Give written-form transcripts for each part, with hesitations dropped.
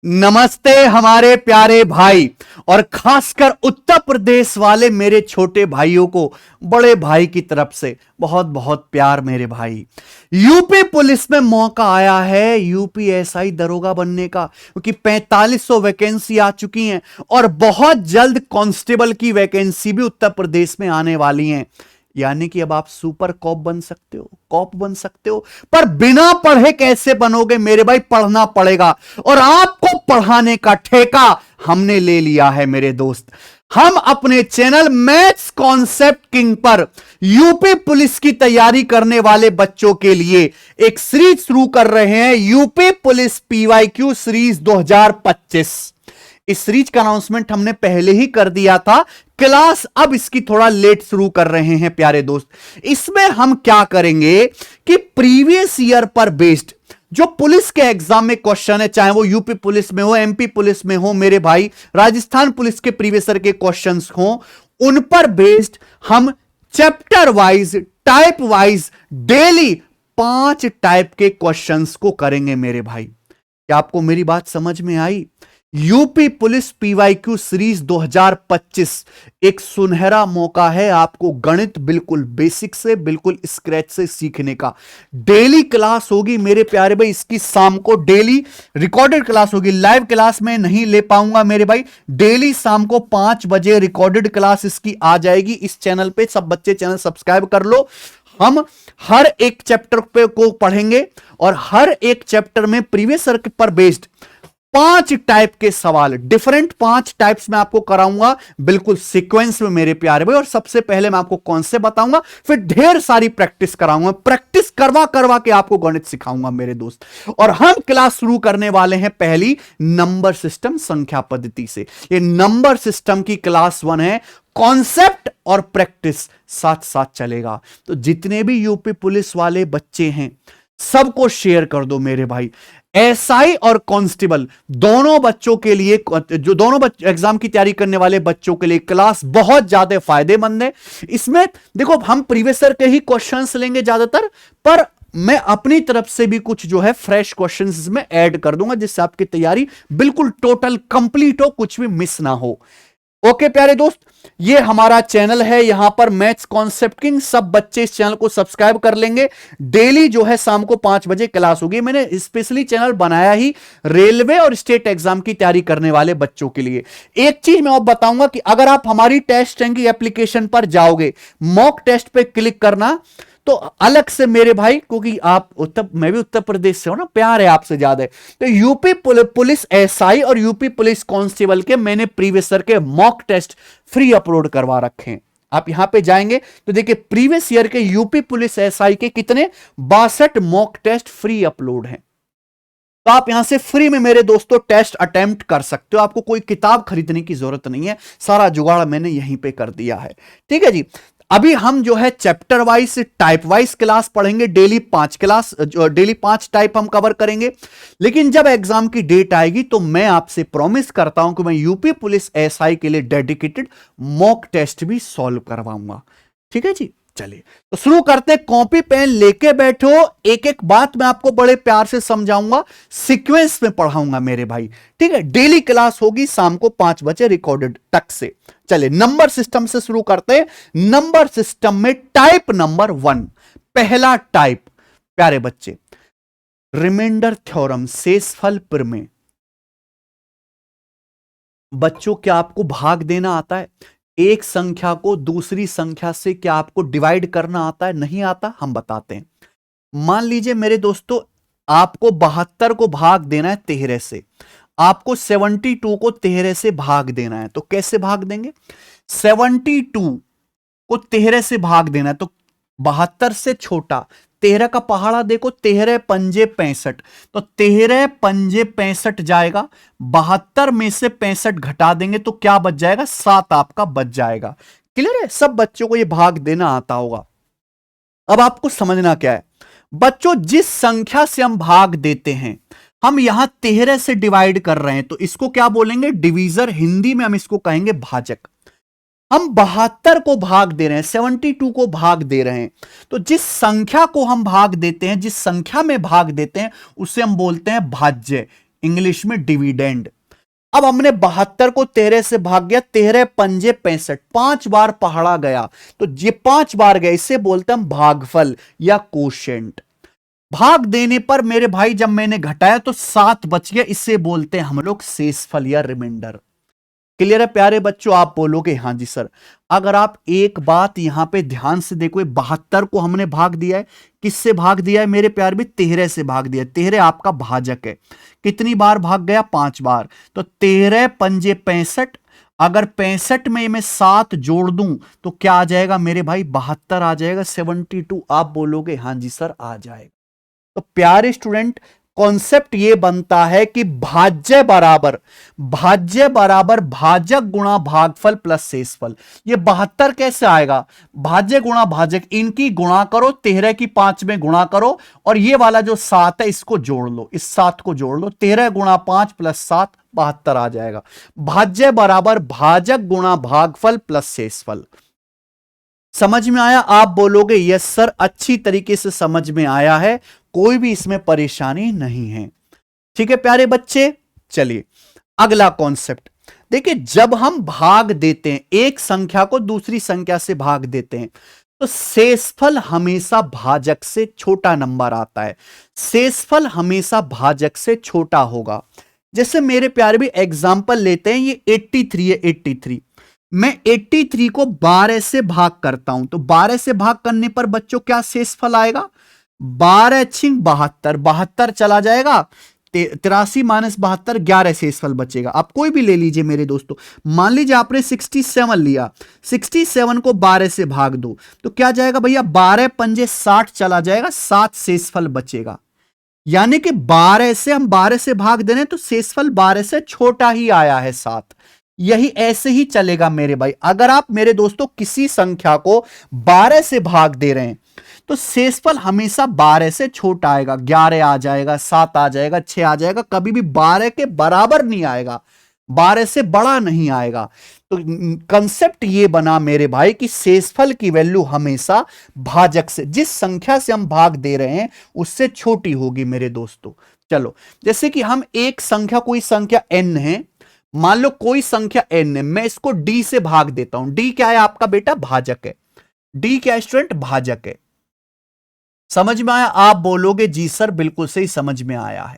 नमस्ते हमारे प्यारे भाई और खासकर उत्तर प्रदेश वाले मेरे छोटे भाइयों को बड़े भाई की तरफ से बहुत बहुत प्यार मेरे भाई। यूपी पुलिस में मौका आया है यूपी एसआई दरोगा बनने का, क्योंकि 4500 वैकेंसी आ चुकी हैं और बहुत जल्द कांस्टेबल की वैकेंसी भी उत्तर प्रदेश में आने वाली हैं। यानी कि अब आप सुपर कॉप बन सकते हो, कॉप बन सकते हो। पर बिना पढ़े कैसे बनोगे मेरे भाई? पढ़ना पड़ेगा और आपको पढ़ाने का ठेका हमने ले लिया है मेरे दोस्त। हम अपने चैनल मैथ्स कॉन्सेप्ट किंग पर यूपी पुलिस की तैयारी करने वाले बच्चों के लिए एक सीरीज शुरू कर रहे हैं, यूपी पुलिस पीवाईक्यू सीरीज 2025। इस सीरीज का अनाउंसमेंट हमने पहले ही कर दिया था, क्लास अब इसकी थोड़ा लेट शुरू कर रहे हैं प्यारे दोस्त। इसमें हम क्या करेंगे कि प्रीवियस ईयर पर बेस्ड जो पुलिस के एग्जाम में क्वेश्चन है, चाहे वो यूपी पुलिस में हो, एमपी पुलिस में हो मेरे भाई, राजस्थान पुलिस के प्रीवियस ईयर के क्वेश्चंस हो, उन पर बेस्ड हम chapter wise, type wise daily 5 type के क्वेश्चंस को करेंगे मेरे भाई। क्या आपको मेरी बात समझ में आई? यूपी पुलिस पीवाईक्यू सीरीज 2025 एक सुनहरा मौका है आपको गणित बिल्कुल बेसिक से, बिल्कुल स्क्रैच से सीखने का। डेली क्लास होगी मेरे प्यारे भाई, इसकी शाम को डेली रिकॉर्डेड क्लास होगी। लाइव क्लास में नहीं ले पाऊंगा मेरे भाई, डेली शाम को 5 बजे रिकॉर्डेड क्लास इसकी आ जाएगी इस चैनल पे। सब बच्चे चैनल सब्सक्राइब कर लो। हम हर एक चैप्टर पे को पढ़ेंगे और हर एक चैप्टर में प्रीवियस ईयर पर बेस्ड 5 टाइप के सवाल, डिफरेंट 5 टाइप्स में आपको कराऊंगा बिल्कुल सीक्वेंस में मेरे प्यारे भाई। और सबसे पहले मैं आपको कॉन्सेप्ट बताऊंगा, फिर ढेर सारी प्रैक्टिस कराऊंगा, प्रैक्टिस करवा करवा के आपको गणित सिखाऊंगा मेरे दोस्त। और हम क्लास शुरू करने वाले हैं पहली नंबर सिस्टम संख्या पद्धति से। ये नंबर सिस्टम की क्लास 1 है, कॉन्सेप्ट और प्रैक्टिस साथ साथ चलेगा। तो जितने भी यूपी पुलिस वाले बच्चे हैं सबको शेयर कर दो मेरे भाई। एसआई और कांस्टेबल दोनों बच्चों के लिए, जो दोनों एग्जाम की तैयारी करने वाले बच्चों के लिए क्लास बहुत ज्यादा फायदेमंद है। इसमें देखो हम प्रीवियस ईयर के ही क्वेश्चंस लेंगे ज्यादातर, पर मैं अपनी तरफ से भी कुछ जो है फ्रेश क्वेश्चंस इसमें ऐड कर दूंगा, जिससे आपकी तैयारी बिल्कुल टोटल कंप्लीट हो, कुछ भी मिस ना हो। ओके प्यारे दोस्त, ये हमारा चैनल है, यहां पर मैथ्स कॉन्सेप्ट किंग। सब बच्चे इस चैनल को सब्सक्राइब कर लेंगे। डेली जो है शाम को 5 बजे क्लास होगी। मैंने स्पेशली चैनल बनाया ही रेलवे और स्टेट एग्जाम की तैयारी करने वाले बच्चों के लिए। एक चीज मैं और बताऊंगा कि अगर आप हमारी टेस्ट रैंक की एप्लीकेशन पर जाओगे, मॉक टेस्ट पे क्लिक करना तो अलग से मेरे भाई, क्योंकि आप मैं भी उत्तर प्रदेश से हूं ना, प्यार है आपसे ज्यादा है। तो यूपी पुलिस एसआई और यूपी पुलिस कांस्टेबल के मैंने प्रीवियस ईयर के मॉक टेस्ट फ्री अपलोड करवा रखे हैं। आप यहां पे जाएंगे तो देखिए प्रीवियस ईयर के यूपी पुलिस एसआई के कितने 62 मॉक टेस्ट फ्री अपलोड हैं। तो आप यहां से फ्री में मेरे दोस्तों टेस्ट अटेम्प्ट कर सकते हो। आपको कोई किताब खरीदने की जरूरत नहीं है, सारा जुगाड़ मैंने यहीं पे कर दिया है। ठीक है जी। अभी हम जो है chapter wise, type wise class पढ़ेंगे। डेली 5 टाइप हम कवर करेंगे। लेकिन जब एग्जाम की डेट आएगी तो मैं आपसे प्रॉमिस करता हूं कि मैं यूपी पुलिस एसआई के लिए डेडिकेटेड मॉक टेस्ट भी सॉल्व करवाऊंगा। ठीक है जी, चलिए तो शुरू करते हैं। कॉपी पेन लेके बैठो, एक एक बात मैं आपको बड़े प्यार से समझाऊंगा, सीक्वेंस में पढ़ाऊंगा मेरे भाई। ठीक है, डेली क्लास होगी शाम को 5 बजे रिकॉर्डेड तक से। चलिए नंबर सिस्टम से शुरू करते हैं। नंबर सिस्टम में टाइप नंबर 1, पहला टाइप प्यारे बच्चे, रिमाइंडर थ्योरम, शेषफल प्रमेय। बच्चों क्या आपको भाग देना आता है? एक संख्या को दूसरी संख्या से क्या आपको डिवाइड करना आता है? नहीं आता? हम बताते हैं। मान लीजिए मेरे दोस्तों, आपको 72 को भाग देना है 13 से, आपको 72 को 13 से भाग देना है। तो कैसे भाग देंगे? 72 को 13 से भाग देना है तो 72 से छोटा 13 का पहाड़ा देखो, 13 पंजे 65, तो 13 पंजे 65 जाएगा। 72 में से 65 घटा देंगे तो क्या बच जाएगा? 7 आपका बच जाएगा। क्लियर है? सब बच्चों को यह भाग देना आता होगा। अब आपको समझना क्या है बच्चों, जिस संख्या से हम भाग देते हैं, हम यहां 13 से डिवाइड कर रहे हैं तो इसको क्या बोलेंगे? डिवीजर। हिंदी में हम इसको कहेंगे भाजक। हम 72 को भाग दे रहे हैं, 72 को भाग दे रहे हैं, तो जिस संख्या को हम भाग देते हैं, जिस संख्या में भाग देते हैं, उसे हम बोलते हैं भाज्य। इंग्लिश में डिविडेंड। अब हमने 72 को 13 से भाग गया, 13 पंजे 65, 5 बार पहाड़ा गया, तो ये 5 बार गया, इसे बोलते हैं भागफल या कोशेंट। भाग देने पर मेरे भाई जब मैंने घटाया तो 7 बच गया, इसे बोलते हैं हम लोग शेषफल या रिमाइंडर। क्लियर है प्यारे बच्चों? आप बोलोगे हाँ जी सर। अगर आप एक बात यहां पे ध्यान से देखो, 72 को हमने भाग दिया है, किससे भाग दिया है मेरे प्यारे भी? 13 से भाग दिया। 13 आपका भाजक है, कितनी बार भाग गया? 5 बार। तो 13 पंजे 65, अगर 65 में मैं 7 जोड़ दूं तो क्या आ जाएगा मेरे भाई? 72 आ जाएगा, 72। आप बोलोगे हाँ जी सर आ जाएगा। तो प्यारे स्टूडेंट, कॉन्सेप्ट ये बनता है कि भाज्य बराबर भाजक गुणा भागफल प्लस शेषफल। ये 72 कैसे आएगा? भाज्य गुणा भाजक, इनकी गुणा करो, 13 की 5 में गुणा करो, और ये वाला जो 7 है इसको जोड़ लो, इस 7 को जोड़ लो, 13 गुणा 5 प्लस 7, 72 आ जाएगा। भाज्य बराबर भाजक गुणा भागफल प्लस शेषफल। समझ में आया? आप बोलोगे यस सर, अच्छी तरीके से समझ में आया है, कोई भी इसमें परेशानी नहीं है। ठीक है प्यारे बच्चे, चलिए अगला कॉन्सेप्ट देखिए। जब हम भाग देते हैं, एक संख्या को दूसरी संख्या से भाग देते हैं, तो शेषफल हमेशा भाजक से छोटा नंबर आता है। शेषफल हमेशा भाजक से छोटा होगा। जैसे मेरे प्यारे भी एग्जाम्पल लेते हैं, ये 83 है, 83 मैं 83 को 12 से भाग करता हूं, तो 12 से भाग करने पर बच्चों क्या शेषफल आएगा? 12 छिंग 72, 72 चला जाएगा, 83 माइनस 72, 11 शेषफल बचेगा। आप कोई भी ले लीजिए मेरे दोस्तों, मान लीजिए आपने 67 लिया, 67 को 12 से भाग दो तो क्या जाएगा भैया? 12 पंजे 60 चला जाएगा, 7 शेषफल बचेगा। यानी कि 12 से हम 12 से भाग दे रहे हैं तो शेषफल 12 से छोटा ही आया है, 7। यही ऐसे ही चलेगा मेरे भाई। अगर आप मेरे दोस्तों किसी संख्या को 12 से भाग दे रहे हैं तो शेषफल हमेशा 12 से छोटा आएगा, 11 आ जाएगा, 7 आ जाएगा, 6 आ जाएगा, कभी भी 12 के बराबर नहीं आएगा, 12 से बड़ा नहीं आएगा। तो कंसेप्ट ये बना मेरे भाई कि शेषफल की वैल्यू हमेशा भाजक से, जिस संख्या से हम भाग दे रहे हैं उससे छोटी होगी मेरे दोस्तों। चलो, जैसे कि हम एक संख्या, कोई संख्या n है, मान लो कोई संख्या n है, मैं इसको d से भाग देता हूं। d क्या है आपका बेटा? भाजक है। d क्या है स्टूडेंट? भाजक है। समझ में आया? आप बोलोगे जी सर बिल्कुल सही समझ में आया है।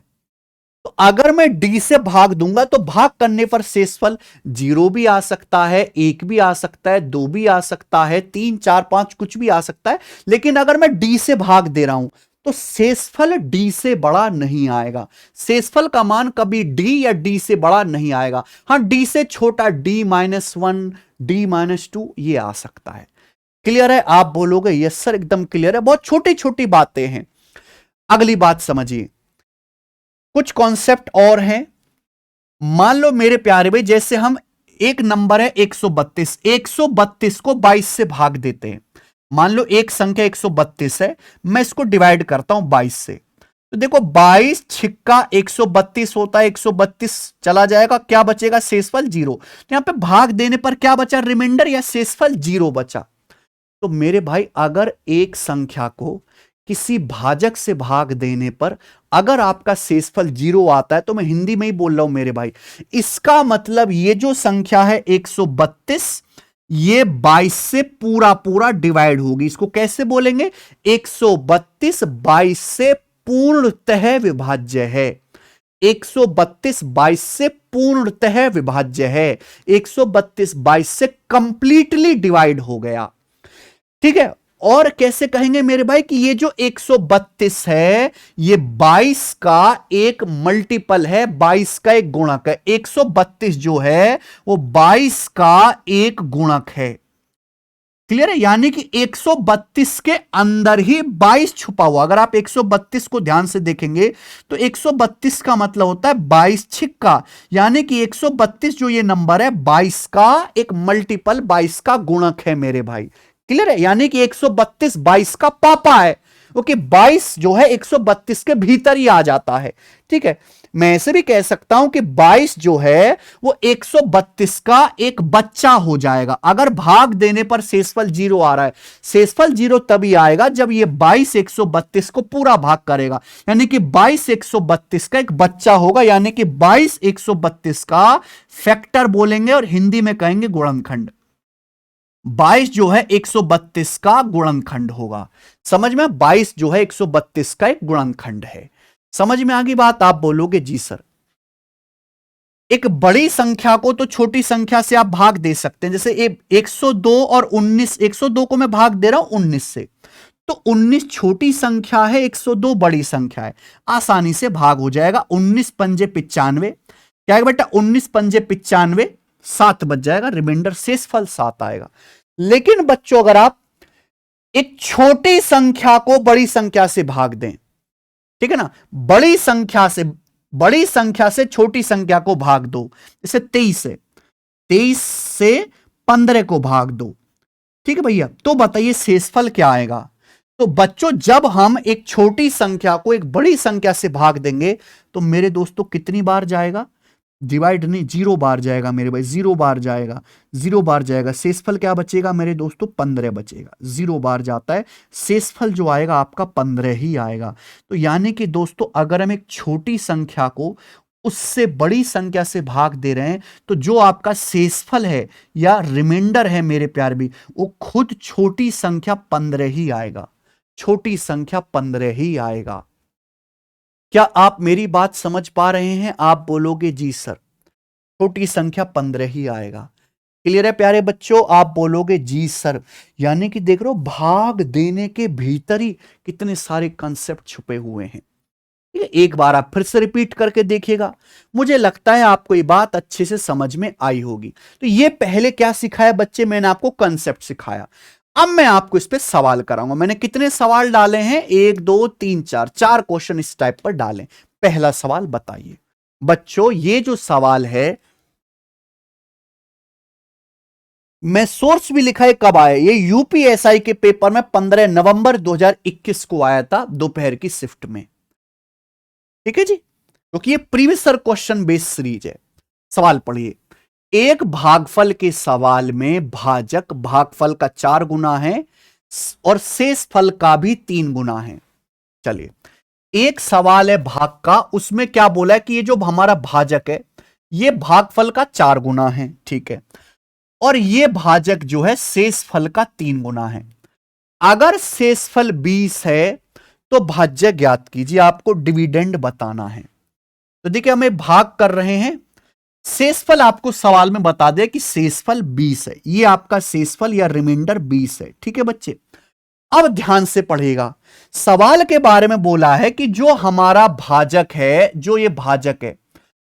तो अगर मैं d से भाग दूंगा तो भाग करने पर शेषफल 0 भी आ सकता है, 1 भी आ सकता है, 2 भी आ सकता है, 3 4 5 कुछ भी आ सकता है। लेकिन अगर मैं d से भाग दे रहा हूं तो शेषफल d से बड़ा नहीं आएगा। शेषफल का मान कभी d या d से बड़ा नहीं आएगा। हां, d से छोटा d-1, d-2 ये आ सकता है। क्लियर है? आप बोलोगे यस सर एकदम क्लियर है। बहुत छोटी छोटी बातें हैं। अगली बात समझिए, कुछ कॉन्सेप्ट और हैं। मान लो मेरे प्यारे भाई, जैसे हम एक नंबर है 132, 132 को 22 से भाग देते हैं। मान लो एक संख्या 132 है, मैं इसको डिवाइड करता हूं 22 से, तो देखो 22 छिक्का 132 होता है, 132 चला जाएगा, क्या बचेगा? शेषफल 0। तो यहां पे भाग देने पर क्या बचा? रिमाइंडर या शेषफल 0 बचा। तो मेरे भाई, अगर एक संख्या को किसी भाजक से भाग देने पर अगर आपका शेषफल 0 आता है, तो मैं हिंदी में ही बोल रहा हूं मेरे भाई, इसका मतलब ये जो संख्या है 132, ये 22 से पूरा पूरा डिवाइड होगी। इसको कैसे बोलेंगे? 132 22 से पूर्णतः विभाज्य है। 132 22 से पूर्णतः विभाज्य है। 132 22 से कंप्लीटली डिवाइड हो गया। ठीक है? और कैसे कहेंगे मेरे भाई कि ये जो 132 है ये 22 का एक मल्टीपल है, 22 का एक गुणक है। 132 जो है वो 22 का एक गुणक है। क्लियर है? यानी कि 132 के अंदर ही 22 छुपा हुआ। अगर आप 132 को ध्यान से देखेंगे तो 132 का मतलब होता है 22 छिक्का, यानी कि 132 जो ये नंबर है 22 का एक मल्टीपल, 22 का गुणक है मेरे भाई। क्लियर है? यानी कि 132 22 का पापा है, क्योंकि 22 जो है 132 के भीतर ही आ जाता है। ठीक है? मैं ऐसे भी कह सकता हूं कि 22 जो है वो 132 का एक बच्चा हो जाएगा। अगर भाग देने पर शेषफल 0 आ रहा है, शेषफल 0 तभी आएगा जब ये 22 132 को पूरा भाग करेगा, यानी कि 22 132 का एक बच्चा होगा, यानी कि 22 132 का फैक्टर बोलेंगे और हिंदी में कहेंगे गुणनखंड। 22 जो है 132 का गुणनखंड होगा। समझ में? 22 जो है 132 का एक गुणनखंड है। समझ में आ गई बात? आप बोलोगे जी सर। एक बड़ी संख्या को तो छोटी संख्या से आप भाग दे सकते हैं, जैसे 102 और 19, 102 को मैं भाग दे रहा हूं 19 से, तो 19 छोटी संख्या है, 102 बड़ी संख्या है, आसानी से भाग हो जाएगा। 19 पंजे 95, क्या है बेटा? 19 पंजे 95, 7 बच जाएगा, रिमाइंडर शेषफल 7 आएगा। लेकिन बच्चों अगर आप एक छोटी संख्या को बड़ी संख्या से भाग दें, ठीक है ना, बड़ी संख्या से छोटी संख्या को भाग दो, जैसे 23 से 15 को भाग दो, ठीक है भैया, तो बताइए शेषफल क्या आएगा? तो बच्चों जब हम एक छोटी संख्या को एक बड़ी संख्या से भाग देंगे तो मेरे दोस्तों कितनी बार जाएगा? डिवाइड नहीं, 0 बार जाएगा मेरे भाई, 0 बार जाएगा, 0 बार जाएगा। शेषफल क्या बचेगा मेरे दोस्तों? 15 बचेगा। 0 बार जाता है, शेषफल जो आएगा आपका 15 ही आएगा। तो यानी कि दोस्तों अगर हम एक छोटी संख्या को उससे बड़ी संख्या से भाग दे रहे हैं तो जो आपका शेषफल है या रिमाइंडर है मेरे प्यार भी, वो खुद छोटी संख्या 15 ही आएगा, छोटी संख्या 15 ही आएगा। क्या आप मेरी बात समझ पा रहे हैं? आप बोलोगे जी सर। छोटी संख्या 15 ही आएगा। क्लियर है प्यारे बच्चों? आप बोलोगे जी सर। यानी कि देख रहे हो भाग देने के भीतर ही कितने सारे कंसेप्ट छुपे हुए हैं। एक बार आप फिर से रिपीट करके देखिएगा, मुझे लगता है आपको ये बात अच्छे से समझ में आई होगी। तो ये पहले क्या सिखाया बच्चे? मैंने आपको कंसेप्ट सिखाया। अब मैं आपको इस पे सवाल कराऊंगा। मैंने कितने सवाल डाले हैं? 1 2 3 4, 4 क्वेश्चन इस टाइप पर डालें। पहला सवाल बताइए बच्चों, ये जो सवाल है, मैं सोर्स भी लिखा है कब आया, ये यूपीएसआई के पेपर में 15 नवंबर 2021 को आया था, दोपहर की शिफ्ट में। ठीक है जी, क्योंकि ये previous sir question based series है। सवाल पढ़िए। एक भागफल के सवाल में भाजक भागफल का 4 गुना है और शेष फल का भी 3 गुना है। चलिए, एक सवाल है भाग का, उसमें क्या बोला है कि ये जो हमारा भाजक है ये भागफल का 4 गुना है, ठीक है, और ये भाजक जो है शेष फल का 3 गुना है। अगर शेषफल 20 है तो भाज्य ज्ञात कीजिए, आपको डिविडेंड बताना है। तो देखिए हमें भाग कर रहे हैं, शेषफल आपको सवाल में बता दे कि शेषफल 20 है, ये आपका शेषफल या रिमाइंडर 20 है। ठीक है बच्चे, अब ध्यान से पढ़िएगा। सवाल के बारे में बोला है कि जो हमारा भाजक है, जो ये भाजक है,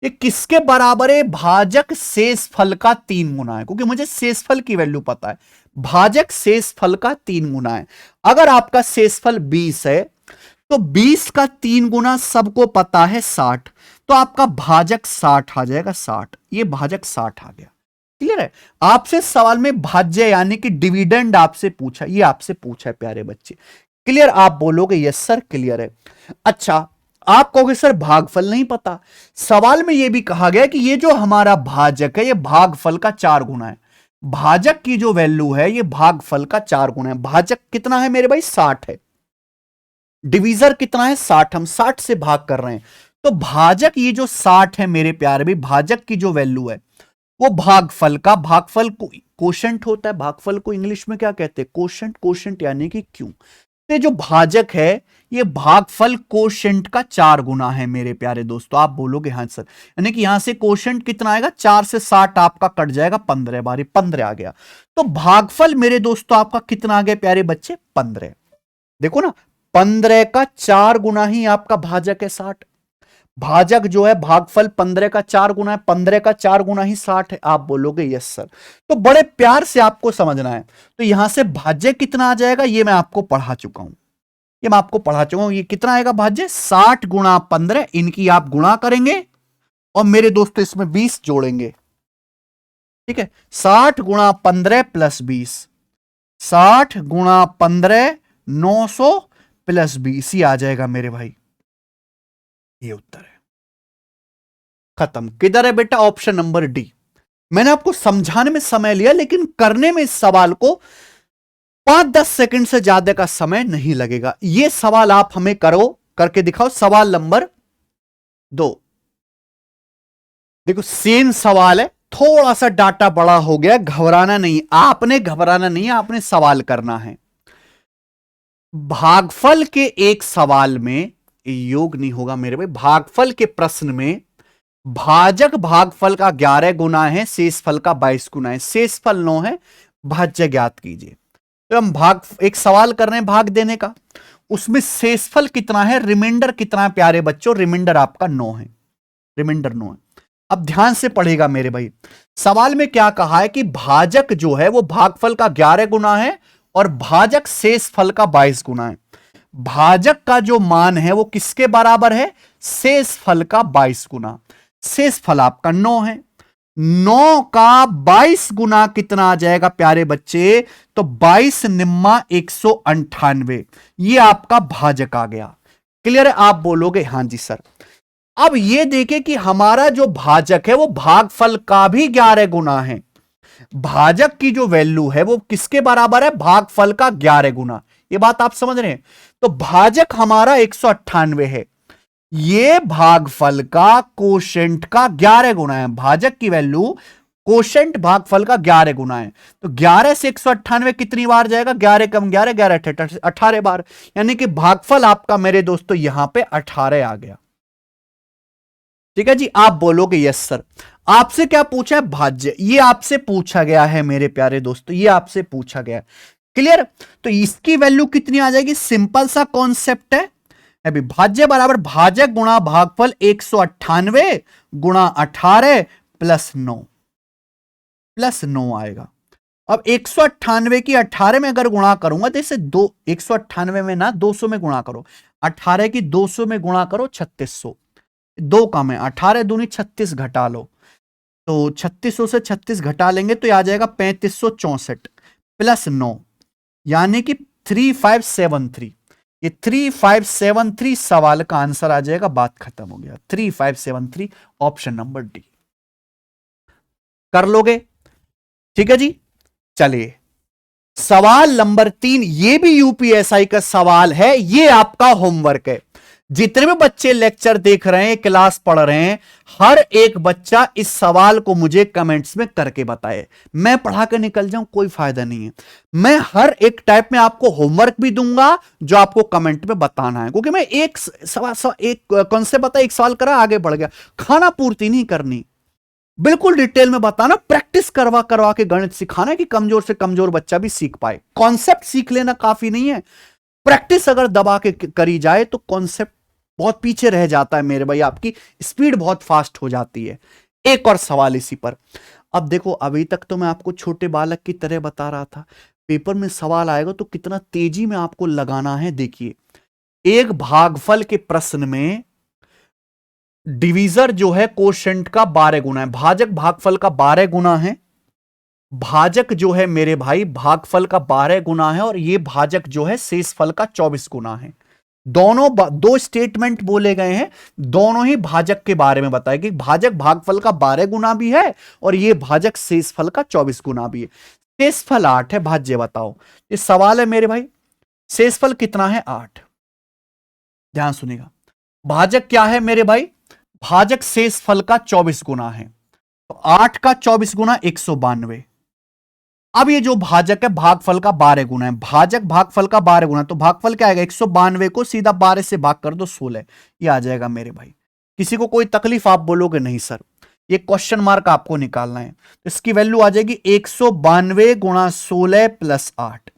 ये किसके बराबर है? भाजक शेषफल का 3 गुना है, क्योंकि मुझे शेषफल की वैल्यू पता है। भाजक शेषफल का 3 गुना है। अगर आपका शेषफल 20 है तो 20 का 3 गुना सबको पता है 60, तो आपका भाजक 60 आ जाएगा। 60, ये भाजक 60 आ गया। क्लियर है? आपसे सवाल में भाज्य यानी कि डिविडेंड आपसे पूछा, ये आपसे पूछा है प्यारे बच्चे। क्लियर? आप बोलोगे यस सर क्लियर है। अच्छा, आप कहोगे सर भागफल नहीं पता। सवाल में यह भी कहा गया कि ये जो हमारा भाजक है ये भागफल का 4 गुना है। भाजक की जो वैल्यू है ये भागफल का 4 गुना है। भाजक कितना है मेरे भाई? 60 है। डिवीजर कितना है? 60। हम 60 से भाग कर रहे हैं, तो भाजक ये जो 60 है मेरे प्यारे भी, भाजक की जो वैल्यू है वो भागफल का, भागफल को कोशेंट होता है, भागफल को इंग्लिश में क्या कहते हैं? कोशेंट। कोशेंट यानी कि क्यों, तो जो भाजक है ये भागफल कोशेंट का 4 गुना है मेरे प्यारे दोस्तों। आप बोलोगे हाँ सर, यानी कि यहां से कोशेंट कितना आएगा? 4 से 60 आपका कट जाएगा, 15 बारी 15 आ गया। तो भागफल मेरे दोस्तों आपका कितना आ गया प्यारे बच्चे? 15। देखो ना, 15 का 4 गुना ही आपका भाजक है 60। भाजक जो है भागफल 15 का 4 गुना है, 15 का 4 गुना ही 60 है। आप बोलोगे यस सर। तो बड़े प्यार से आपको समझना है। तो यहां से भाज्य कितना आ जाएगा ये मैं आपको पढ़ा चुका हूं, ये मैं आपको पढ़ा चुका हूं। ये कितना आएगा भाज्य? 60 गुणा 15, इनकी आप गुणा करेंगे और मेरे दोस्तों इसमें 20 जोड़ेंगे। ठीक है, 60 गुणा 15 प्लस 20, 60 गुणा 15 900 प्लस 20, ये आ जाएगा मेरे भाई, ये उत्तर है। खत्म। किधर है बेटा? Option number D. मैंने आपको समझाने में समय लिया, लेकिन करने में इस सवाल को 5-10 सेकंड से ज्यादा का समय नहीं लगेगा। यह सवाल आप हमें करो, करके दिखाओ। सवाल नंबर 2। देखो सेम सवाल है, थोड़ा सा डाटा बड़ा हो गया, घबराना नहीं, आपने घबराना नहीं है, आपने सवाल करना है। भागफल के एक सवाल में, योग नहीं होगा मेरे भाई, भागफल के प्रश्न में भाजक भागफल का 11 गुना है, शेषफल का 22 गुना है, शेषफल 9 है, भाज्य ज्ञात कीजिए। तो हम एक सवाल कर रहे हैं भाग देने का, उसमें शेषफल कितना है, रिमाइंडर कितना है प्यारे बच्चों? रिमाइंडर आपका 9 है, रिमाइंडर 9 है। अब ध्यान से पढ़ेगा मेरे भाई, सवाल में क्या कहा है कि भाजक जो है वो भागफल का 11 गुना है और भाजक शेषफल का 22 गुना है। भाजक का जो मान है वो किसके बराबर है? शेषफल का 22 गुना। शेषफल आपका 9 है, 9 का 22 गुना कितना आ जाएगा प्यारे बच्चे? तो 22 निम्मा 198, ये आपका भाजक आ गया। क्लियर है? आप बोलोगे हां जी सर। अब ये देखें कि हमारा जो भाजक है वो भागफल का भी 11 गुना है। भाजक की जो वैल्यू है वो किसके बराबर है? भागफल का 11 गुना। ये बात आप समझ रहे हैं? तो भाजक हमारा 198 है, ये भागफल का कोशेंट का 11 गुना है। भाजक की वैल्यू कोशेंट भागफल का 11 गुना है। तो 11 से 198 कितनी बार जाएगा? 11 कम 11, 11 18 बार, यानी कि भागफल आपका मेरे दोस्तों यहां पे 18 आ गया। ठीक है जी, आप बोलोगे यस सर। आपसे क्या पूछा है? भाज्य, ये आपसे पूछा गया है मेरे प्यारे दोस्तों, ये आपसे पूछा गया। क्लियर? तो इसकी वैल्यू कितनी आ जाएगी? सिंपल सा कॉन्सेप्ट है अभी, भाज्य बराबर भाजक गुणा भागफल 198 गुणा 18 प्लस 9, प्लस 9 आएगा। अब 198 की 18 में अगर गुणा करूंगा तो इसे 198 में ना 200 में गुणा करो, 18 की 200 में गुणा करो 3600, 2 कम है, 18 दूनी 36 घटा लो, तो 3600 से 36 घटा लेंगे तो आ जाएगा 3564 प्लस 9, यानी कि 3573। ये 3573 सवाल का आंसर आ जाएगा। बात खत्म हो गया। 3573 ऑप्शन नंबर डी। कर लोगे? ठीक है जी। चलिए सवाल नंबर 3, ये भी यूपीएसआई का सवाल है, ये आपका होमवर्क है। जितने भी बच्चे लेक्चर देख रहे हैं, क्लास पढ़ रहे हैं, हर एक बच्चा इस सवाल को मुझे कमेंट्स में करके बताए। मैं पढ़ा कर निकल जाऊं कोई फायदा नहीं है, मैं हर एक टाइप में आपको होमवर्क भी दूंगा जो आपको कमेंट में बताना है, क्योंकि मैं एक सवाल एक कॉन्सेप्ट बता, एक सवाल करा, आगे बढ़ गया, खाना पूर्ति नहीं करनी, बिल्कुल डिटेल में बताना, प्रैक्टिस करवा करवा के गणित सिखाना है कि कमजोर से कमजोर बच्चा भी सीख पाए। कॉन्सेप्ट सीख लेना काफी नहीं है, प्रैक्टिस अगर दबा के करी जाए तो कॉन्सेप्ट बहुत पीछे रह जाता है मेरे भाई, आपकी स्पीड बहुत फास्ट हो जाती है। एक और सवाल इसी पर। अब देखो, अभी तक तो मैं आपको छोटे बालक की तरह बता रहा था, पेपर में सवाल आएगा तो कितना तेजी में आपको लगाना है। देखिए, एक भागफल के प्रश्न में डिवीजर जो है कोशेंट का 12 गुना है, भाजक भागफल का 12 गुना है, भाजक जो है मेरे भाई भागफल का 12 गुना है, और ये भाजक जो है शेषफल का 24 गुना है। दोनों दो स्टेटमेंट बोले गए हैं, दोनों ही भाजक के बारे में बताया कि भाजक भागफल का 12 गुना भी है और ये भाजक शेषफल का 24 गुना भी है। शेषफल 8 है, भाज्य बताओ। ये सवाल है मेरे भाई, शेषफल कितना है? 8। ध्यान सुनिएगा, भाजक क्या है मेरे भाई? भाजक शेषफल का 24 गुना है, तो 8 का 24 गुना 192। अब ये जो भाजक है भागफल का 12 गुना है, भाजक भागफल का 12 गुना, तो भागफल क्या आएगा? 192 को सीधा 12 से भाग कर दो 16, ये आ जाएगा मेरे भाई। किसी को कोई तकलीफ? आप बोलोगे नहीं सर, ये क्वेश्चन मार्क आपको निकालना है, तो इसकी वैल्यू आ जाएगी 192 गुणा 16 प्लस 8,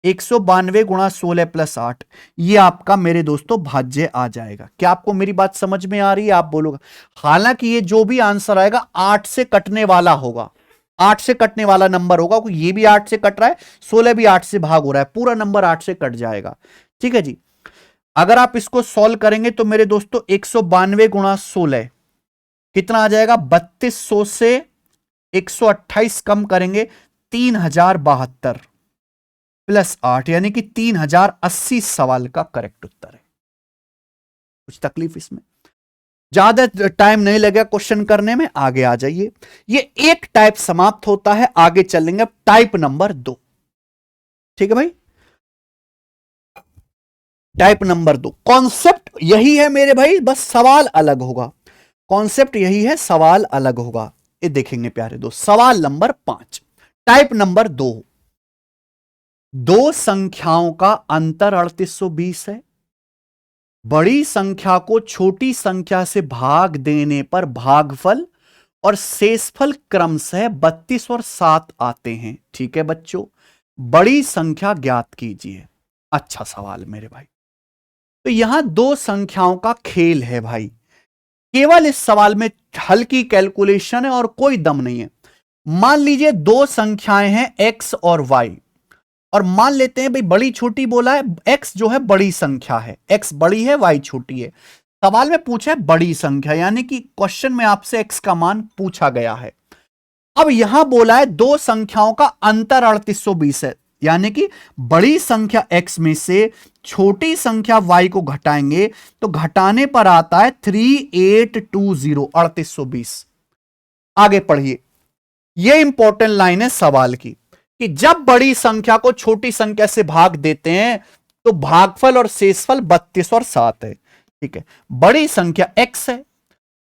192 गुणा 16 प्लस 8, ये आपका मेरे दोस्तों भाज्य आ जाएगा। क्या आपको मेरी बात समझ में आ रही है? आप बोलोगे। हालांकि ये जो भी आंसर आएगा 8 से कटने वाला होगा, 8 से कटने वाला नंबर होगा, क्योंकि ये भी 8 से कट रहा है, 16 भी 8 से भाग हो रहा है, पूरा नंबर 8 से कट जाएगा। ठीक है जी। अगर आप इसको सॉल्व करेंगे तो मेरे दोस्तों 192 गुणा 16 कितना आ जाएगा? 3200 से 128 कम करेंगे 3072 प्लस 8, यानी कि 3080 सवाल का करेक्ट उत्तर है। कुछ तकलीफ इसमें? ज्यादा टाइम नहीं लगेगा क्वेश्चन करने में, आगे आ जाइए। ये एक टाइप समाप्त होता है, आगे चलेंगे अब टाइप नंबर 2। ठीक है भाई, टाइप नंबर 2, कॉन्सेप्ट यही है मेरे भाई, बस सवाल अलग होगा। कॉन्सेप्ट यही है, सवाल अलग होगा। ये देखेंगे प्यारे दोस्त, सवाल नंबर 5, टाइप नंबर 2। दो संख्याओं का अंतर 3820 है। बड़ी संख्या को छोटी संख्या से भाग देने पर भागफल और शेषफल क्रमशः 32 और 7 आते हैं। ठीक है बच्चों, बड़ी संख्या ज्ञात कीजिए। अच्छा सवाल मेरे भाई। तो यहां दो संख्याओं का खेल है भाई, केवल इस सवाल में हल्की कैलकुलेशन है और कोई दम नहीं है। मान लीजिए दो संख्याएं हैं x और y, और मान लेते हैं भाई बड़ी छोटी बोला है, x जो है बड़ी संख्या है, x बड़ी है y छोटी है। सवाल में पूछा है बड़ी संख्या, यानी कि क्वेश्चन में आपसे x का मान पूछा गया है। अब यहां बोला है दो संख्याओं का अंतर 3820 है, यानी कि बड़ी संख्या x में से छोटी संख्या y को घटाएंगे तो घटाने पर आता है 3820, 3820। आगे पढ़िए, यह इंपॉर्टेंट लाइन है सवाल की कि जब बड़ी संख्या को छोटी संख्या से भाग देते हैं तो भागफल और शेषफल 32 और 7 है। ठीक है, बड़ी संख्या x है,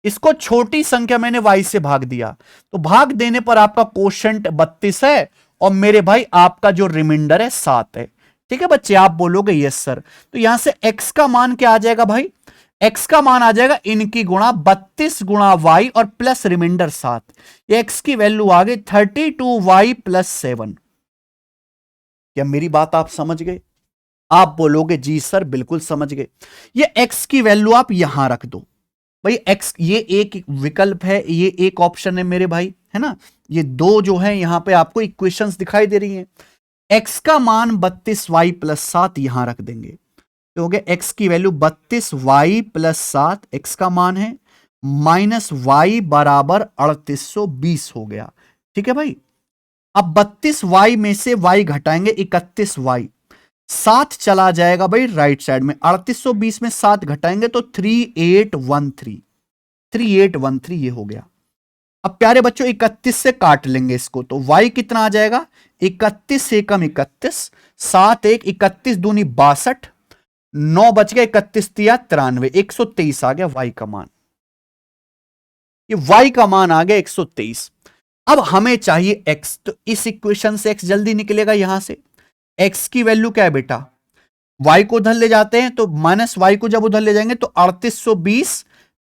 इसको छोटी संख्या मैंने y से भाग दिया, तो भाग देने पर आपका कोशेंट 32 है और मेरे भाई आपका जो रिमाइंडर है 7 है। ठीक है बच्चे, आप बोलोगे यस सर, तो यहां से x का मान क्या आ जाएगा भाई, x का मान आ जाएगा इनकी गुणा 32 गुणा y और प्लस रिमाइंडर 7। ये x की वैल्यू आ गई 32y प्लस 7। क्या मेरी बात आप समझ गए? आप बोलोगे जी सर बिल्कुल समझ गए। ये x की वैल्यू आप यहां रख दो भाई, x ये एक विकल्प है, ये एक ऑप्शन है मेरे भाई, है ना। ये दो जो है यहां पे आपको इक्वेशंस दिखाई दे रही हैं। x का मान 32y प्लस 7 यहां रख देंगे तो हो गया x की वैल्यू 32y प्लस 7 x का मान है, माइनस y बराबर 3820 हो गया। ठीक है भाई, अब 32y में से y घटाएंगे 31y, 7 चला जाएगा भाई राइट साइड में, 3820 में 7 घटाएंगे तो 3813, 3813 ये हो गया। अब प्यारे बच्चों 31 से काट लेंगे इसको तो y कितना आ जाएगा, 31 से कम 31, 7 1 31 दूनी 62, 9 बच गया, 31 तिया 93, 123 आ गया y का मान। ये y का मान आ गया 123। अब हमें चाहिए x, तो इस इक्वेशन से x जल्दी निकलेगा यहां से। x की वैल्यू क्या है बेटा, y को उधर ले जाते हैं तो माइनस y को जब उधर ले जाएंगे तो 3820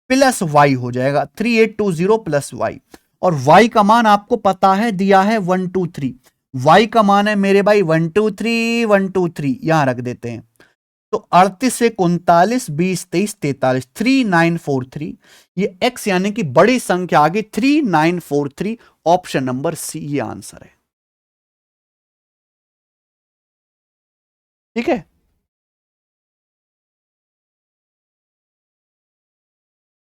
प्लस y हो जाएगा 3820 प्लस y, और y का मान आपको पता है दिया है 123, y का मान है मेरे भाई 123 123, यहां रख देते हैं तो 38 से 39 20 23 43 3943, ये x यानी कि बड़ी संख्या आ गई 3943, ऑप्शन नंबर सी ये आंसर है। ठीक है,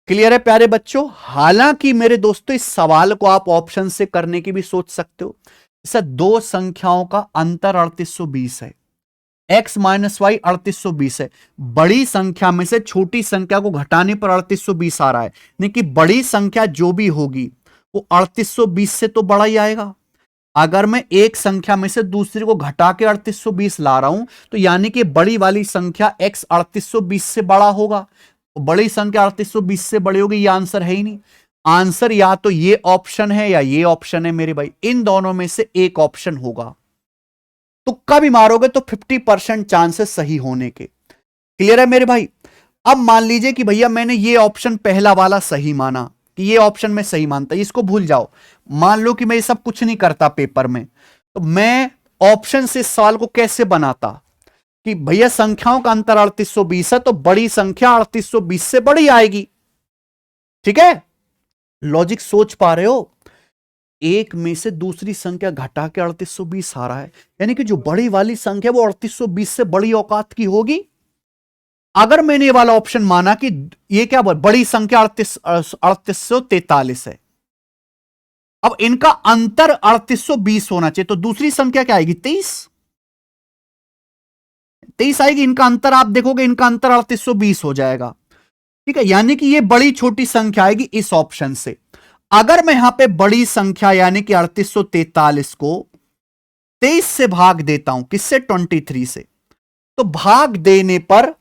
क्लियर है प्यारे बच्चों। हालांकि मेरे दोस्तों इस सवाल को आप ऑप्शन से करने की भी सोच सकते हो। इसे दो संख्याओं का अंतर 3820 है, x माइनस वाई 3820 है, बड़ी संख्या में से छोटी संख्या को घटाने पर 3820 आ रहा है, नहीं कि बड़ी संख्या जो भी होगी वो 3820 से तो बड़ा ही आएगा। अगर मैं एक संख्या में से दूसरी को घटा के 3820 ला रहा हूं तो यानी कि बड़ी वाली संख्या x 3820 से बड़ा होगा, तो बड़ी संख्या 3820 से बड़ी होगी, ये आंसर है ही नहीं। आंसर या तो ये ऑप्शन है या ये ऑप्शन है मेरे भाई, इन दोनों में से एक ऑप्शन होगा। तुक्का भी मारोगे तो 50% चांसेस सही होने के। क्लियर है मेरे भाई। अब मान लीजिए कि भैया मैंने ये ऑप्शन पहला वाला सही माना कि ये ऑप्शन में सही मानता, इसको भूल जाओ। मान लो कि मैं ये सब कुछ नहीं करता पेपर में, तो मैं ऑप्शन से सवाल को कैसे बनाता कि भैया संख्याओं का अंतर 3820 है तो बड़ी संख्या 3820 से बड़ी आएगी। ठीक है, लॉजिक सोच पा रहे हो। एक में से दूसरी संख्या घटा के 3820 आ रहा है, यानी कि जो बड़ी वाली संख्या वो 3820 से बड़ी औकात की होगी। अगर मैंने ये वाला ऑप्शन माना कि ये क्या बड़ी संख्या 3843 है, अब इनका अंतर 3820 होना चाहिए, तो दूसरी संख्या क्या आएगी 23 आएगी। इनका अंतर आप देखोगे, इनका अंतर 3820 हो जाएगा। ठीक है, यानी कि ये बड़ी छोटी संख्या आएगी इस ऑप्शन से। अगर मैं यहां पे बड़ी संख्या यानी कि 3843 को 23 से भाग देता हूं, किससे? 23 से, तो भाग देने पर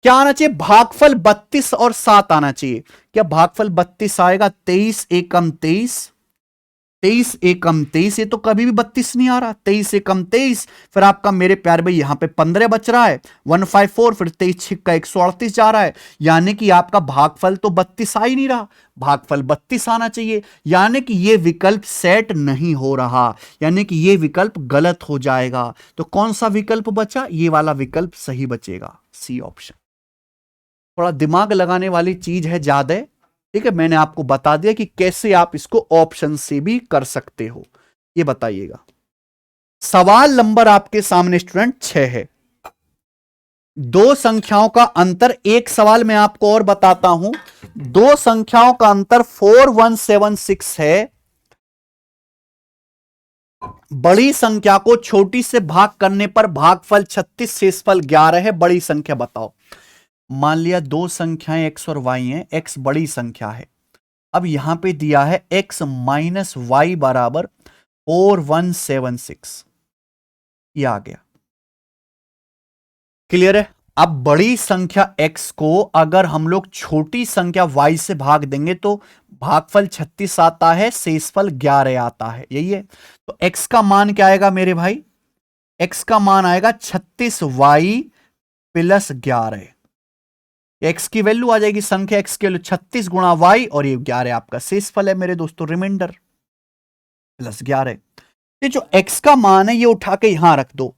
क्या आना चाहिए? भागफल 32 और 7 आना चाहिए। क्या भागफल 32 आएगा? 23 एकम 23, 23 एकम 23, ये तो कभी भी 32 नहीं आ रहा। 23 एकम 23, फिर आपका मेरे प्यारे भाई यहां पे 15 बच रहा है, 154, फिर 23 छिक्का 138 जा रहा है, यानी कि आपका भागफल तो 32 आ ही नहीं रहा, भागफल 32 आना चाहिए। यानी कि ये विकल्प सेट नहीं हो रहा, यानी कि ये विकल्प गलत हो जाएगा। तो कौन सा विकल्प बचा? ये वाला विकल्प सही बचेगा, सी ऑप्शन। थोड़ा दिमाग लगाने वाली चीज है ज्यादा, ठीक है। मैंने आपको बता दिया कि कैसे आप इसको ऑप्शन से भी कर सकते हो, ये बताइएगा। सवाल नंबर आपके सामने स्टूडेंट 6 है। दो संख्याओं का अंतर, एक सवाल मैं आपको और बताता हूं। दो संख्याओं का अंतर 4176 है। बड़ी संख्या को छोटी से भाग करने पर भागफल 36, शेषफल 11 है। बड़ी संख्या बताओ। मान लिया दो संख्याएं x और y हैं, x बड़ी संख्या है। अब यहां पे दिया है x माइनस वाई बराबर 4176, ये आ गया। क्लियर है? अब बड़ी संख्या x को अगर हम लोग छोटी संख्या y से भाग देंगे तो भागफल 36 आता है, शेषफल 11 आता है, यही है। तो x का मान क्या आएगा मेरे भाई? x का मान आएगा 36y प्लस 11। x की वैल्यू आ जाएगी, संख्या x की वैल्यू 36 गुणा y, और ये 11 आपका शेषफल है मेरे दोस्तों, रिमाइंडर प्लस 11। ये जो x का मान है ये उठा के यहां रख दो।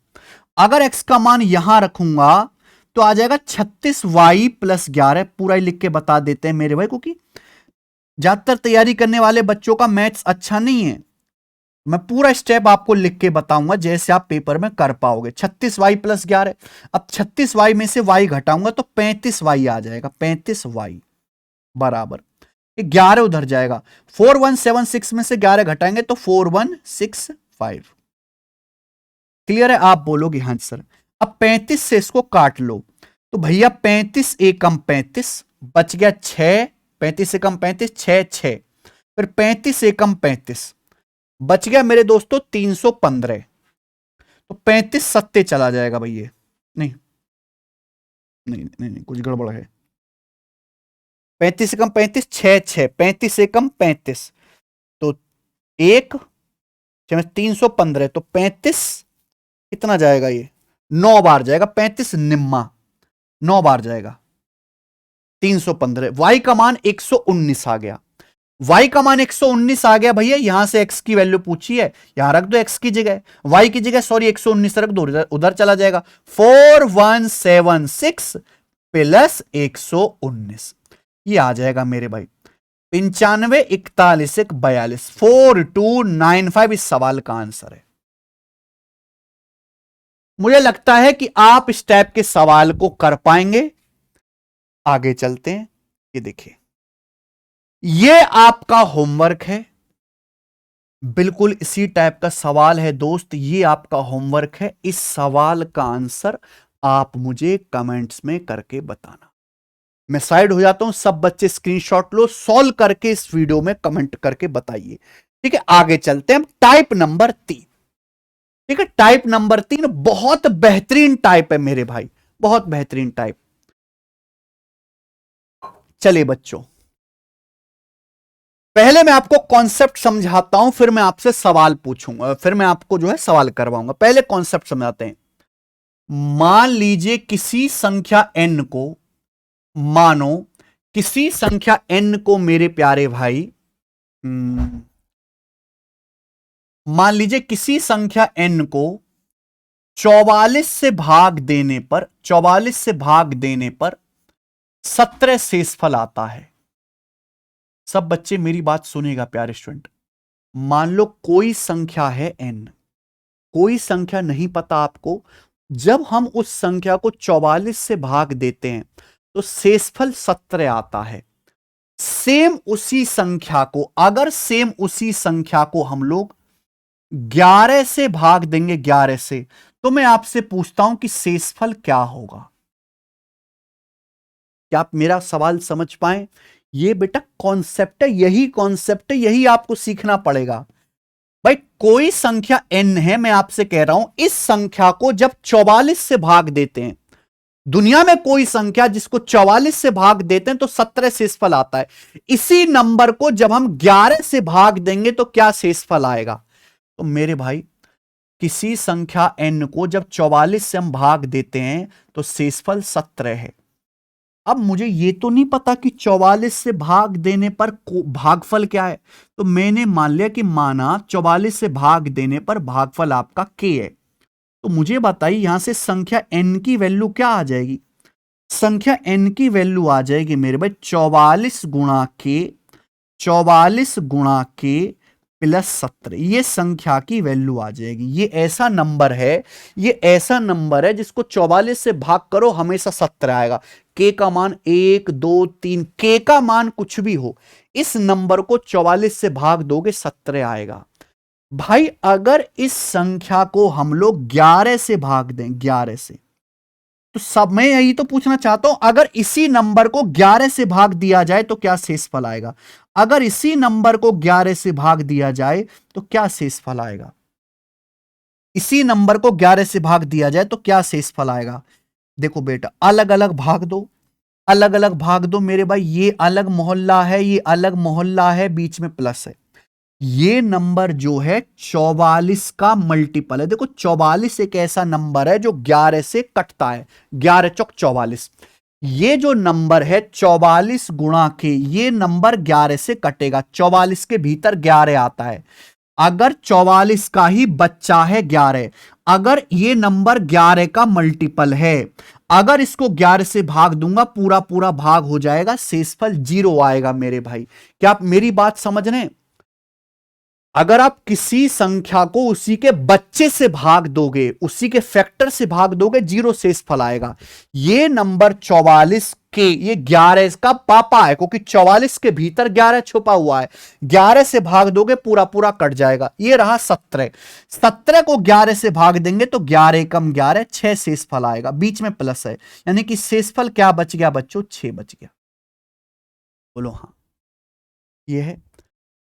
अगर x का मान यहां रखूंगा तो आ जाएगा 36y प्लस 11। पूरा ही लिख के बता देते हैं मेरे भाई, क्योंकि ज्यादातर तैयारी करने वाले बच्चों का मैथ्स अच्छा नहीं है। मैं पूरा स्टेप आपको लिख के बताऊंगा जैसे आप पेपर में कर पाओगे। 36y प्लस 11, अब 36y में से y घटाऊंगा तो 35y आ जाएगा। 35y बराबर 11 उधर जाएगा, 4176 में से 11 घटाएंगे तो 4165। क्लियर है? आप बोलोगे हाँ सर। अब 35 से इसको काट लो तो भैया 35 एकम 35, बच गया 6, 35 एकम 35, 6 6, फिर 35 एकम 35, बच गया मेरे दोस्तों 315। तो 35 सत्ते चला जाएगा भैया। नहीं नहीं नहीं, नहीं कुछ गड़बड़ है। 35 एकम 35, 6 6, 35 एकम 35, तो एक 315, तो 35 कितना जाएगा? ये 9 बार जाएगा। 35 निम्मा 9 बार जाएगा। 315, y का मान 119 आ गया। y का मान 119 आ गया भैया। यहां से x की वैल्यू पूछी है, यहां रख दो x की जगह, y की जगह सॉरी 119 रख दो, उधर चला जाएगा। 4176 प्लस 119, ये आ जाएगा मेरे भाई 95 41 42, 4295 इस सवाल का आंसर है। मुझे लगता है कि आप इस टाइप के सवाल को कर पाएंगे। आगे चलते हैं। ये देखिए, ये आपका होमवर्क है, बिल्कुल इसी टाइप का सवाल है दोस्त। ये आपका होमवर्क है। इस सवाल का आंसर आप मुझे कमेंट्स में करके बताना। मैं साइड हो जाता हूं, सब बच्चे स्क्रीनशॉट लो, सॉल्व करके इस वीडियो में कमेंट करके बताइए। ठीक है, आगे चलते हैं। टाइप नंबर 3, ठीक है, टाइप नंबर 3 बहुत बेहतरीन टाइप है मेरे भाई, बहुत बेहतरीन टाइप। चलिए बच्चों, पहले मैं आपको कॉन्सेप्ट समझाता हूं, फिर मैं आपसे सवाल पूछूंगा, फिर मैं आपको जो है सवाल करवाऊंगा। पहले कॉन्सेप्ट समझाते हैं। मान लीजिए किसी संख्या n को, मानो किसी संख्या n को मेरे प्यारे भाई, मान लीजिए किसी संख्या n को 44 से भाग देने पर, 44 से भाग देने पर 17 शेषफल आता है। सब बच्चे मेरी बात सुनेगा प्यारे स्टूडेंट। मान लो कोई संख्या है n, कोई संख्या नहीं पता आपको, जब हम उस संख्या को 44 से भाग देते हैं तो शेषफल 17 आता है। सेम उसी संख्या को, अगर सेम उसी संख्या को हम लोग 11 से भाग देंगे, 11 से, तो मैं आपसे पूछता हूं कि शेषफल क्या होगा? क्या आप मेरा सवाल समझ पाए? ये बेटा कॉन्सेप्ट है, यही कॉन्सेप्ट है, यही आपको सीखना पड़ेगा। भाई कोई संख्या n है, मैं आपसे कह रहा हूं, इस संख्या को जब 44 से भाग देते हैं, दुनिया में कोई संख्या जिसको 44 से भाग देते हैं तो 17 शेषफल आता है। इसी नंबर को जब हम 11 से भाग देंगे तो क्या शेषफल आएगा? तो मेरे भाई किसी संख्या n को जब 44 से हम भाग देते हैं तो शेषफल 17 है। अब मुझे ये तो नहीं पता कि 44 से भाग देने पर भागफल क्या है, तो मैंने मान लिया कि माना 44 से भाग देने पर भागफल आपका k है। तो मुझे बताइए यहां से संख्या n की वैल्यू क्या आ जाएगी? संख्या n की वैल्यू आ जाएगी मेरे भाई 44 गुणा के प्लस 17। ये संख्या की वैल्यू आ जाएगी। ये ऐसा नंबर है, ये ऐसा नंबर है जिसको 44 से भाग करो हमेशा 17 आएगा। के का मान 1 2 3, के का मान कुछ भी हो, इस नंबर को 44 से भाग दोगे 17 आएगा। भाई अगर इस संख्या को हम लोग 11 से भाग दें, 11 से, तो सब मैं यही तो पूछना चाहता हूं, अगर इसी नंबर को 11 से भाग दिया जाए तो क्या शेषफल आएगा? अगर इसी नंबर को 11 से भाग दिया जाए तो क्या शेषफल आएगा? इसी नंबर को 11 से भाग दिया जाए तो क्या शेषफल आएगा? देखो बेटा अलग अलग भाग दो, अलग अलग भाग दो मेरे भाई। ये अलग मोहल्ला है, ये अलग मोहल्ला है, बीच में प्लस है। ये नंबर जो है 44 का मल्टीपल है। देखो 44 एक ऐसा नंबर है जो 11 से कटता है, 11 चौक 44। ये जो नंबर है 44 गुणा के, ये नंबर 11 से कटेगा, 44 के भीतर 11 आता है। अगर 44 का ही बच्चा है 11, अगर ये नंबर 11 का मल्टीपल है, अगर इसको 11 से भाग दूंगा पूरा पूरा भाग हो जाएगा, शेषफल 0 आएगा मेरे भाई। क्या आप मेरी बात समझ रहे हैं? अगर आप किसी संख्या को उसी के बच्चे से भाग दोगे, उसी के फैक्टर से भाग दोगे, 0 शेषफल आएगा। ये नंबर 44 के, ये 11 का पापा है, क्योंकि 44 के भीतर 11 छुपा हुआ है। 11 से भाग दोगे पूरा पूरा कट जाएगा। ये रहा 17, 17 को 11 से भाग देंगे तो 11 कम 11, 6 शेषफल आएगा, बीच में प्लस है, यानी कि शेषफल क्या बच गया बच्चों? 6 बच गया। बोलो हाँ, ये है।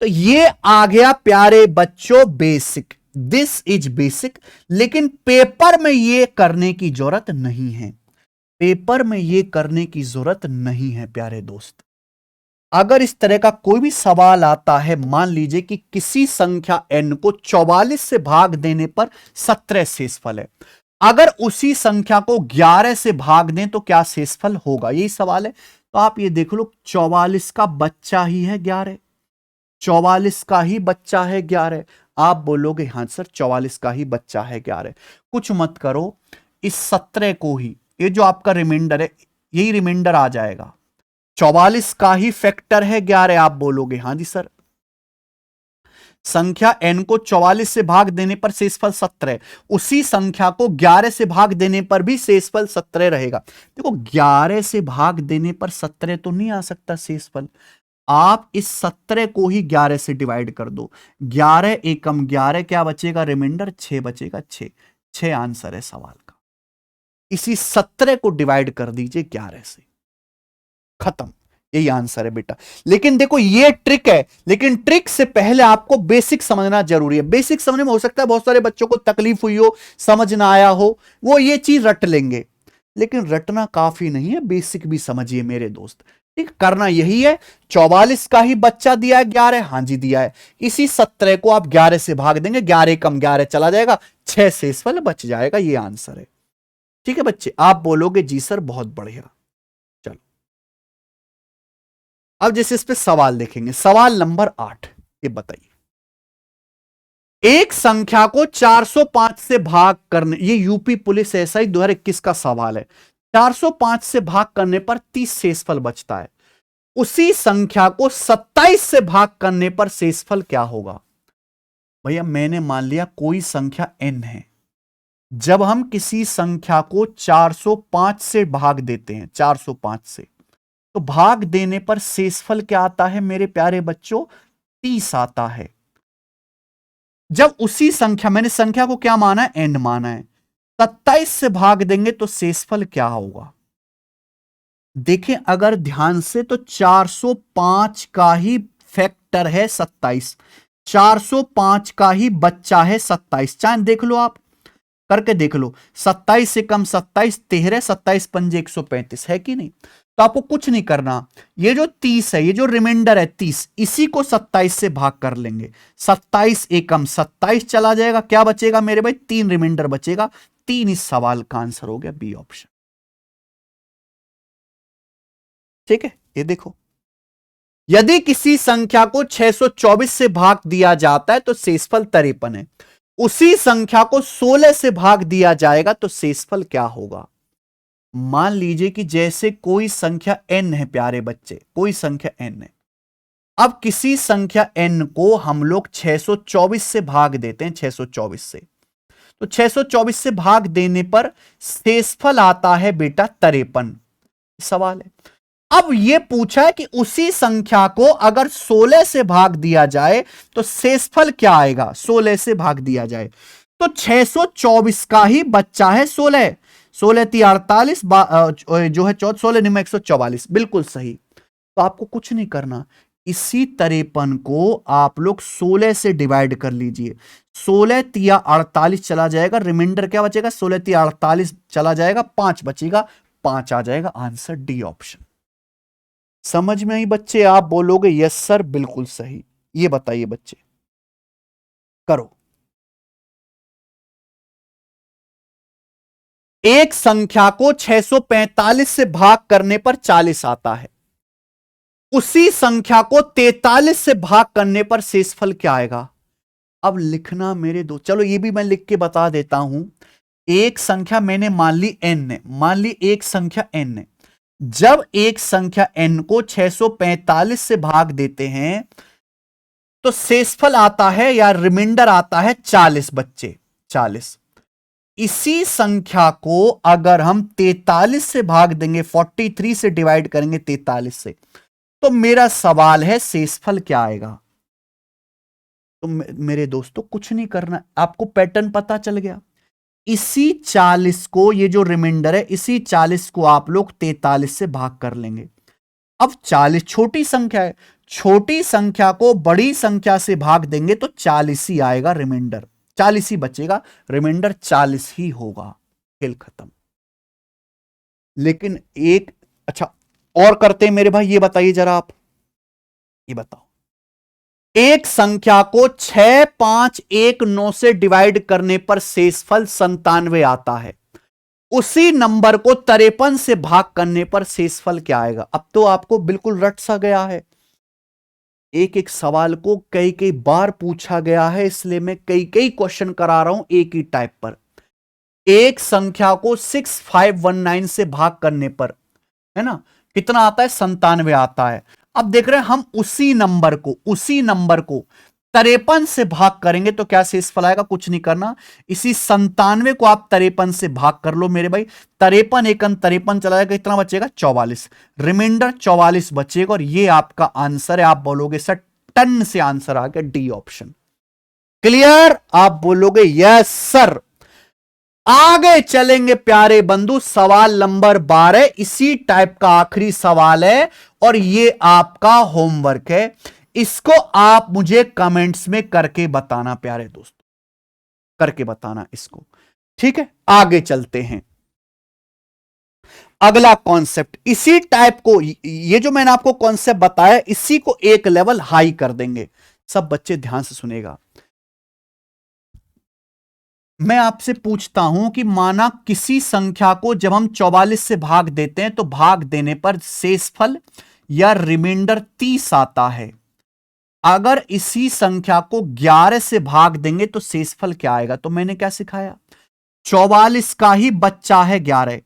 तो ये आ गया प्यारे बच्चों बेसिक, दिस इज बेसिक। लेकिन पेपर में ये करने की जरूरत नहीं है, पेपर में ये करने की जरूरत नहीं है प्यारे दोस्त। अगर इस तरह का कोई भी सवाल आता है, मान लीजिए कि किसी संख्या n को 44 से भाग देने पर 17 शेषफल है, अगर उसी संख्या को 11 से भाग दें तो क्या शेषफल होगा, यही सवाल है। तो आप ये देख लो 44 का बच्चा ही है 11, 44 का ही बच्चा है 11। आप बोलोगे हां सर 44 का ही बच्चा है 11, कुछ मत करो, इस 17 को ही, ये जो आपका रिमाइंडर है यही रिमाइंडर आ जाएगा। 44 का ही फैक्टर है 11, आप बोलोगे हां जी सर। संख्या n को 44 से भाग देने पर शेषफल 17, उसी संख्या को 11 से भाग देने पर भी शेषफल 17 रहेगा। देखो 11 से भाग देने पर 17 तो नहीं आ सकता शेषफल, आप इस 17 को ही 11 से डिवाइड कर दो, 11 एकम 11, क्या बचेगा रिमाइंडर? 6 बचेगा, 6 आंसर है सवाल का। इसी 17 को डिवाइड कर दीजिए 11 से, खत्म, यही आंसर है बेटा। लेकिन देखो ये ट्रिक है, लेकिन ट्रिक से पहले आपको बेसिक समझना जरूरी है। बेसिक समझने में हो सकता है बहुत सारे बच्चों को तकलीफ हुई हो, समझ ना आया हो, वो ये चीज रट लेंगे, लेकिन रटना काफी नहीं है, बेसिक भी समझिए मेरे दोस्त। ठीक, करना यही है। 44 का ही बच्चा दिया है 11, हां जी दिया है, इसी 17 को आप 11 से भाग देंगे, 11 कम 11 चला जाएगा, 6 शेषफल बच जाएगा, ये आंसर है। ठीक है बच्चे, आप बोलोगे जी सर बहुत बढ़िया। चलो अब जैसे इस पे सवाल देखेंगे, सवाल नंबर 8, ये बताइए एक संख्या को 405 से भाग करने, ये यूपी पुलिस एसआई 2021 का सवाल है, 405 से भाग करने पर 30 शेषफल बचता है, उसी संख्या को 27 से भाग करने पर शेषफल क्या होगा? भैया मैंने मान लिया कोई संख्या n है, जब हम किसी संख्या को 405 से भाग देते हैं, 405 से, तो भाग देने पर शेषफल क्या आता है मेरे प्यारे बच्चों? 30 आता है। जब उसी संख्या, मैंने संख्या को क्या माना है? n माना है, 27 से भाग देंगे तो शेषफल क्या होगा? देखें अगर ध्यान से तो 405 का ही फैक्टर है 27, 405 का ही बच्चा है 27। चाहे देख लो, आप करके देख लो, 27 से कम 27 13, 27 पंजे 135 है कि नहीं। तो आपको कुछ नहीं करना, ये जो 30 है, ये जो रिमाइंडर है 30, इसी को 27 से भाग कर लेंगे। 27 एकम 27 चला जाएगा, क्या बचेगा मेरे भाई, 3 रिमाइंडर बचेगा। 3 इस सवाल का आंसर हो गया बी ऑप्शन। ठीक है, ये देखो, यदि किसी संख्या को 624 से भाग दिया जाता है तो शेषफल 53 है। उसी संख्या को 16 से भाग दिया जाएगा तो शेषफल क्या होगा। मान लीजिए कि जैसे कोई संख्या n है प्यारे बच्चे, कोई संख्या n है। अब किसी संख्या n को हम लोग 624 से भाग देते हैं, 624 से, तो 624 से भाग देने पर शेषफल आता है बेटा 53। सवाल है, अब यह पूछा है कि उसी संख्या को अगर 16 से भाग दिया जाए तो शेषफल क्या आएगा। 16 से भाग दिया जाए तो 624 का ही बच्चा है 16, 16 × 48 जो है 16 × 144, बिल्कुल सही। तो आपको कुछ नहीं करना, इसी 53 को आप लोग 16 से डिवाइड कर लीजिए। 16 × 48 चला जाएगा, रिमाइंडर क्या बचेगा, 16 × 48 चला जाएगा, 5 बचेगा, 5 आ जाएगा आंसर डी ऑप्शन। समझ में आई बच्चे, आप बोलोगे यस सर बिल्कुल सही। ये बताइए बच्चे, करो। एक संख्या को 645 से भाग करने पर 40 आता है, उसी संख्या को 43 से भाग करने पर शेषफल क्या आएगा। अब लिखना मेरे दो, चलो ये भी मैं लिख के बता देता हूं। एक संख्या मैंने मान ली n है, मान ली एक संख्या n है। जब एक संख्या n को 645 से भाग देते हैं तो शेषफल आता है या रिमाइंडर आता है 40 बच्चे, 40। इसी संख्या को अगर हम 43 से भाग देंगे, 43 से डिवाइड करेंगे 43 से, तो मेरा सवाल है शेषफल क्या आएगा। तो मेरे दोस्तों कुछ नहीं करना, आपको पैटर्न पता चल गया। इसी 40 को, ये जो रिमाइंडर है, इसी 40 को आप लोग 43 से भाग कर लेंगे। अब 40 छोटी संख्या है, छोटी संख्या को बड़ी संख्या से भाग देंगे तो 40 ही आएगा रिमाइंडर, 40 ही बचेगा, रिमाइंडर 40 ही होगा, खेल खत्म। लेकिन एक, अच्छा और करते हैं मेरे भाई, ये बताइए जरा आप, ये बताओ, एक संख्या को 6519 से डिवाइड करने पर शेषफल 97 आता है, उसी नंबर को 53 से भाग करने पर शेषफल क्या आएगा। अब तो आपको बिल्कुल रट सा गया है, एक एक सवाल को कई कई बार पूछा गया है, इसलिए मैं कई कई क्वेश्चन करा रहा हूं एक ही टाइप पर। एक संख्या को 6519 से भाग करने पर, है ना, कितना आता है, 97 आता है। अब देख रहे हैं हम उसी नंबर को 53 से भाग करेंगे तो क्या शेषफल आएगा, कुछ नहीं करना, इसी 97 को आप 53 से भाग कर लो मेरे भाई। 53 एकम 53 चला जाएगा, कितना बचेगा, 44, रिमाइंडर 44 बचेगा, और ये आपका आंसर है। आप बोलोगे सर टन से आंसर आ गया डी ऑप्शन। क्लियर, आप बोलोगे यस सर। आगे चलेंगे प्यारे बंधु, सवाल नंबर 12, इसी टाइप का आखिरी सवाल है और ये आपका होमवर्क है। इसको आप मुझे कमेंट्स में करके बताना प्यारे दोस्तों, करके बताना इसको, ठीक है। आगे चलते हैं, अगला कॉन्सेप्ट इसी टाइप को, ये जो मैंने आपको कॉन्सेप्ट बताया इसी को एक लेवल हाई कर देंगे। सब बच्चे ध्यान से सुनेगा। मैं आपसे पूछता हूं कि माना किसी संख्या को जब हम 44 से भाग देते हैं तो भाग देने पर शेषफल या रिमाइंडर 30 आता है। अगर इसी संख्या को 11 से भाग देंगे तो शेषफल क्या आएगा। तो मैंने क्या सिखाया, 44 का ही बच्चा है 11,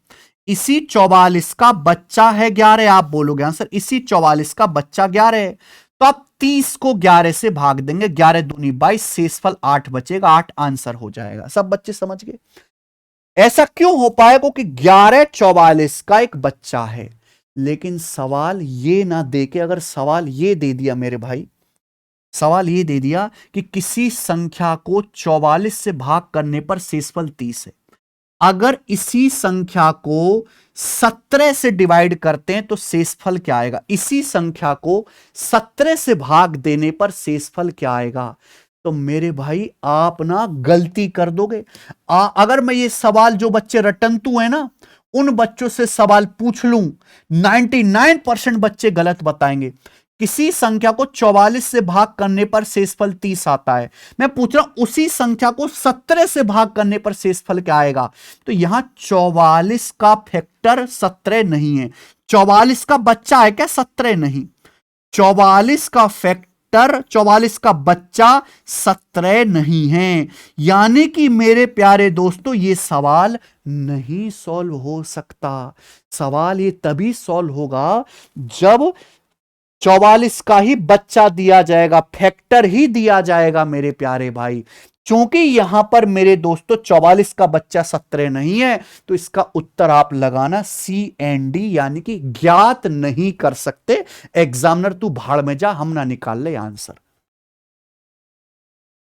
इसी 44 का बच्चा है 11। आप बोलोगे आंसर, इसी 44 का बच्चा 11 है, तो आप 30 को 11 से भाग देंगे, 11 दूनी 22, शेषफल 8 बचेगा, 8 आंसर हो जाएगा। सब बच्चे समझ गए। ऐसा क्यों हो पाएगा, क्योंकि 11 44 का एक बच्चा है। लेकिन सवाल ये ना दे के, अगर सवाल ये दे दिया मेरे भाई, सवाल ये दे दिया कि किसी संख्या को 44 से भाग करने पर शेषफल 30 है, अगर इसी संख्या को 17 से डिवाइड करते हैं तो शेषफल क्या आएगा? इसी संख्या को 17 से भाग देने पर शेषफल क्या आएगा? तो मेरे भाई आप ना गलती कर दोगे। अगर मैं ये सवाल, जो बच्चे रटंतु हैं ना, उन बच्चों से सवाल पूछ लूं, 99% बच्चे गलत बताएंगे। किसी संख्या को 44 से भाग करने पर शेषफल 30 आता है। मैं पूछ रहा हूं उसी संख्या को 17 से भाग करने पर शेषफल क्या आएगा? तो यहां 44 का फैक्टर 17 नहीं है। 44 का बच्चा है क्या? 17 नहीं। 44 का फैक्टर, 44 का बच्चा 17 नहीं है। यानी कि मेरे प्यारे दोस्तों, ये सवाल नहीं सॉल्व हो सकता। सवाल ये तभी सॉल्व होगा जब 44 का ही बच्चा दिया जाएगा, फैक्टर ही दिया जाएगा मेरे प्यारे भाई। क्योंकि यहां पर मेरे दोस्तों 44 का बच्चा 17 नहीं है, तो इसका उत्तर आप लगाना CND, यानी कि ज्ञात नहीं कर सकते। एग्जामिनर तू भाड़ में जा, हम ना निकाल ले आंसर।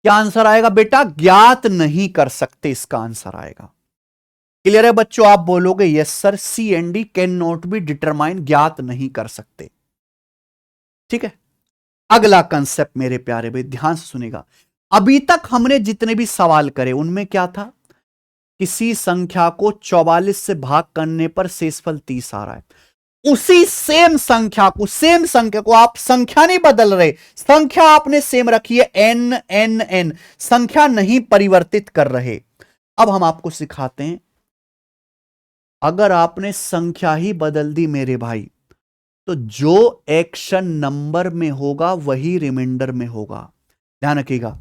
क्या आंसर आएगा बेटा? ज्ञात नहीं कर सकते, इसका आंसर आएगा। क्लियर है बच्चों? आप बोलोगे yes sir, CND can not be determine, ज्ञात नहीं कर सकते। ठीक है, अगला कंसेप्ट मेरे प्यारे भाई ध्यान से सुनेगा। अभी तक हमने जितने भी सवाल करे उनमें क्या था? किसी संख्या को 44 से भाग करने पर शेषफल 30 आ रहा है। उसी सेम संख्या को आप संख्या नहीं बदल रहे, संख्या आपने सेम रखी है, n, संख्या नहीं परिवर्तित कर रहे। अब हम आपको सिखाते हैं, अगर आपने संख्या ही बदल दी मेरे भाई, तो जो एक्शन नंबर में होगा वही रिमाइंडर में होगा। ध्यान रखिएगा,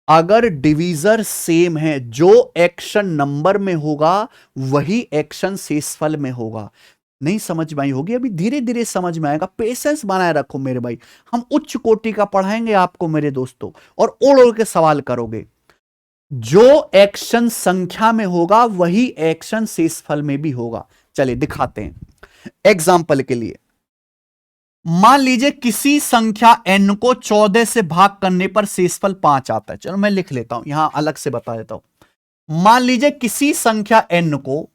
अगर डिवीजर सेम है, जो एक्शन नंबर में होगा वही एक्शन शेषफल में होगा। नहीं समझ में आई होगी, अभी धीरे धीरे समझ में आएगा। पेशेंस बनाए रखो मेरे भाई, हम उच्च कोटि का पढ़ाएंगे आपको मेरे दोस्तों, और ओढ़ ओढ़ के सवाल करोगे। जो एक्शन संख्या में होगा वही एक्शन शेषफल में भी होगा। चलिए दिखाते हैं एग्जाम्पल के लिए। मान लीजिए किसी संख्या n को 14 से भाग करने पर शेषफल 5 आता है। चलो मैं लिख लेता हूं, यहां अलग से बता देता हूं। मान लीजिए किसी संख्या n को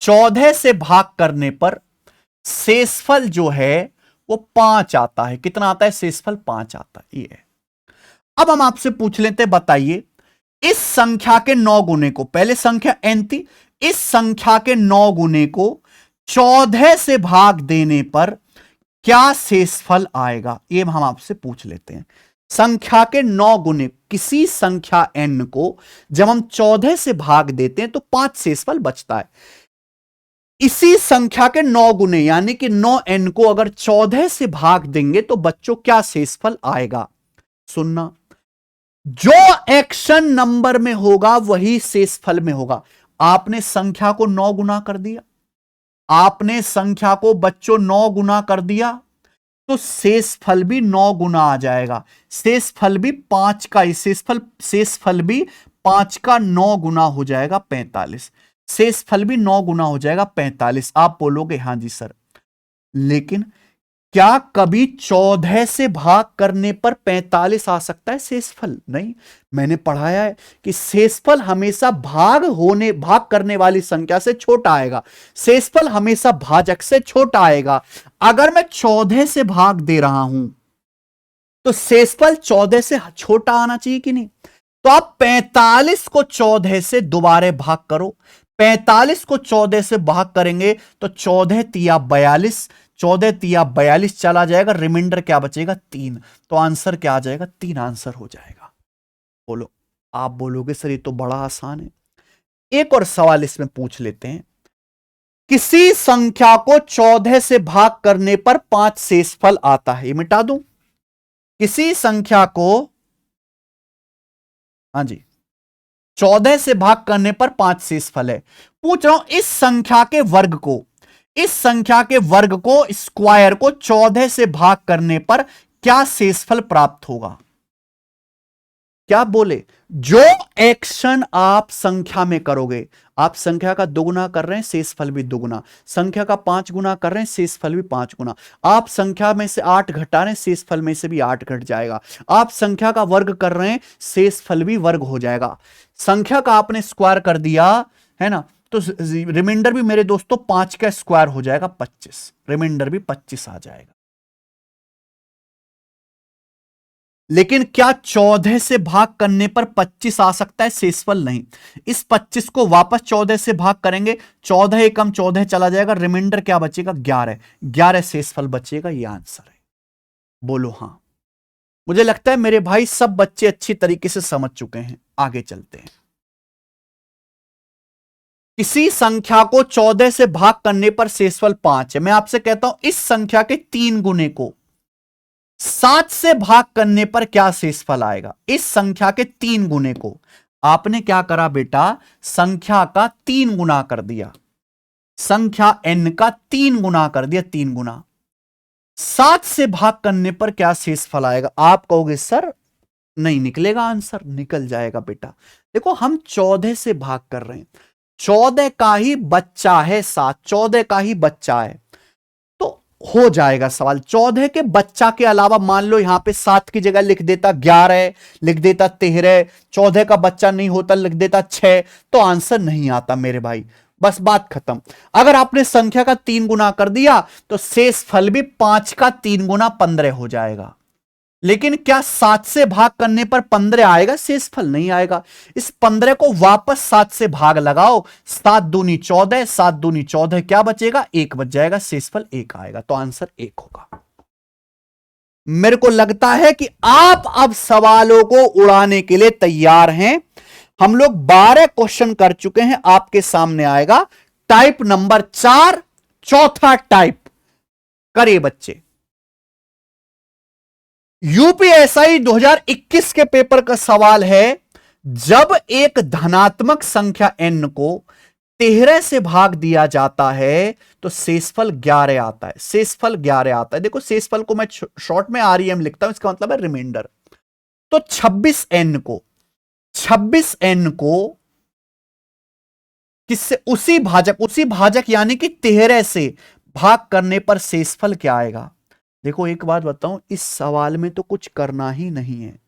14 से भाग करने पर शेषफल जो है वो 5 आता है। कितना आता है? शेषफल 5 आता है। ये है। अब हम आपसे पूछ लेते हैं, बताइए इस संख्या के 9 गुने को, पहले संख्या n थी, इस संख्या के 9 गुने को 14 से भाग देने पर क्या शेषफल आएगा? ये हम आपसे पूछ लेते हैं। संख्या के 9 गुने, किसी संख्या n को जब हम 14 से भाग देते हैं तो 5 शेषफल बचता है। इसी संख्या के 9 गुने यानी कि 9n को अगर 14 से भाग देंगे तो बच्चों क्या शेषफल आएगा? सुनना, जो एक्शन नंबर में होगा वही शेषफल में होगा। आपने संख्या को 9 गुना कर दिया, आपने संख्या को बच्चों 9 गुना कर दिया, तो शेषफल भी 9 गुना आ जाएगा। शेषफल भी 5 का, शेषफल भी 5 का 9 गुना हो जाएगा 45। शेषफल भी 9 गुना हो जाएगा 45। आप बोलोगे हां जी सर, लेकिन क्या कभी 14 से भाग करने पर 45 आ सकता है शेषफल? नहीं, मैंने पढ़ाया है कि शेषफल हमेशा भाग करने वाली संख्या से छोटा आएगा। शेषफल हमेशा भाजक से छोटा आएगा। अगर मैं 14 से भाग दे रहा हूं तो शेषफल 14 से छोटा आना चाहिए कि नहीं? तो आप 45 को 14 से दोबारा भाग करो। 45 को 14 से भाग करेंगे तो 14 तिया 42, 14 तिया 42 चला जाएगा, रिमाइंडर क्या बचेगा? 3। तो आंसर क्या आ जाएगा? 3 आंसर हो जाएगा। बोलो, आप बोलोगे सर ये तो बड़ा आसान है। एक और सवाल इसमें पूछ लेते हैं। किसी संख्या को 14 से भाग करने पर 5 शेषफल आता है। ये मिटा दूं? किसी संख्या को, हां जी, 14 से भाग करने पर 5 शेषफल है। पूछ रहा हूं इस संख्या के वर्ग को, इस संख्या के वर्ग को, स्क्वायर को 14 से भाग करने पर क्या शेषफल प्राप्त होगा? क्या बोले? जो एक्शन आप संख्या में करोगे, आप संख्या का 2 गुना कर रहे हैं, शेषफल भी 2 गुना, संख्या का 5 गुना कर रहे हैं, शेषफल भी 5 गुना, आप संख्या में से 8 घटा रहे हैं, शेषफल में से भी 8 घट जाएगा, आप संख्या का वर्ग कर रहे हैं, शेषफल भी वर्ग हो जाएगा। संख्या का आपने स्क्वायर कर दिया है ना, तो रिमाइंडर भी मेरे दोस्तों 5 का स्क्वायर हो जाएगा 25, रिमाइंडर भी 25 आ जाएगा। लेकिन क्या 14 से भाग करने पर 25 आ सकता है? शेषफल नहीं। इस 25 को वापस 14 से भाग करेंगे, 14 एकम 14 चला जाएगा, रिमाइंडर क्या बचेगा? 11। 11 शेषफल बचेगा, यह आंसर है। बोलो हां। मुझे लगता है मेरे भाई सब बच्चे अच्छी तरीके से समझ चुके हैं। आगे चलते हैं। किसी संख्या को 14 से भाग करने पर शेषफल 5 है। मैं आपसे कहता हूं इस संख्या के 3 गुने को 7 से भाग करने पर क्या शेषफल आएगा? इस संख्या के 3 गुने को आपने क्या करा बेटा? संख्या का 3 गुना कर दिया, संख्या n का 3 गुना कर दिया, 3 गुना। 7 से भाग करने पर क्या शेषफल आएगा? आप कहोगे सर नहीं निकलेगा आंसर। निकल जाएगा बेटा। देखो हम 14 से भाग कर रहे हैं, 14 का ही बच्चा है 7, 14 का ही बच्चा है, तो हो जाएगा सवाल। 14 के बच्चा के अलावा मान लो यहां पे 7 की जगह लिख देता 11, लिख देता 13, 14 का बच्चा नहीं होता लिख देता 6, तो आंसर नहीं आता मेरे भाई। बस बात खत्म। अगर आपने संख्या का 3 गुना कर दिया तो शेषफल भी 5 का 3 गुना 15 हो जाएगा। लेकिन क्या 7 से भाग करने पर 15 आएगा? शेषफल नहीं आएगा। इस 15 को वापस 7 से भाग लगाओ, 7 दूनी 14, 7 दूनी 14, क्या बचेगा? 1 बच जाएगा, शेषफल 1 आएगा, तो आंसर 1 होगा। मेरे को लगता है कि आप अब सवालों को उड़ाने के लिए तैयार हैं। हम लोग 12 क्वेश्चन कर चुके हैं। आपके सामने आएगा टाइप नंबर 4, चौथा टाइप। करिए बच्चे। यूपीएसआई 2021 के पेपर का सवाल है, जब एक धनात्मक संख्या n को 13 से भाग दिया जाता है तो शेषफल 11 आता है। शेषफल 11 आता है। देखो शेषफल को मैं शॉर्ट में REM लिखता हूं, इसका मतलब है रिमाइंडर। तो 26n को किससे? उसी भाजक यानी कि 13 से भाग करने पर शेषफल क्या आएगा? देखो एक बात बताऊं, इस सवाल में तो कुछ करना ही नहीं है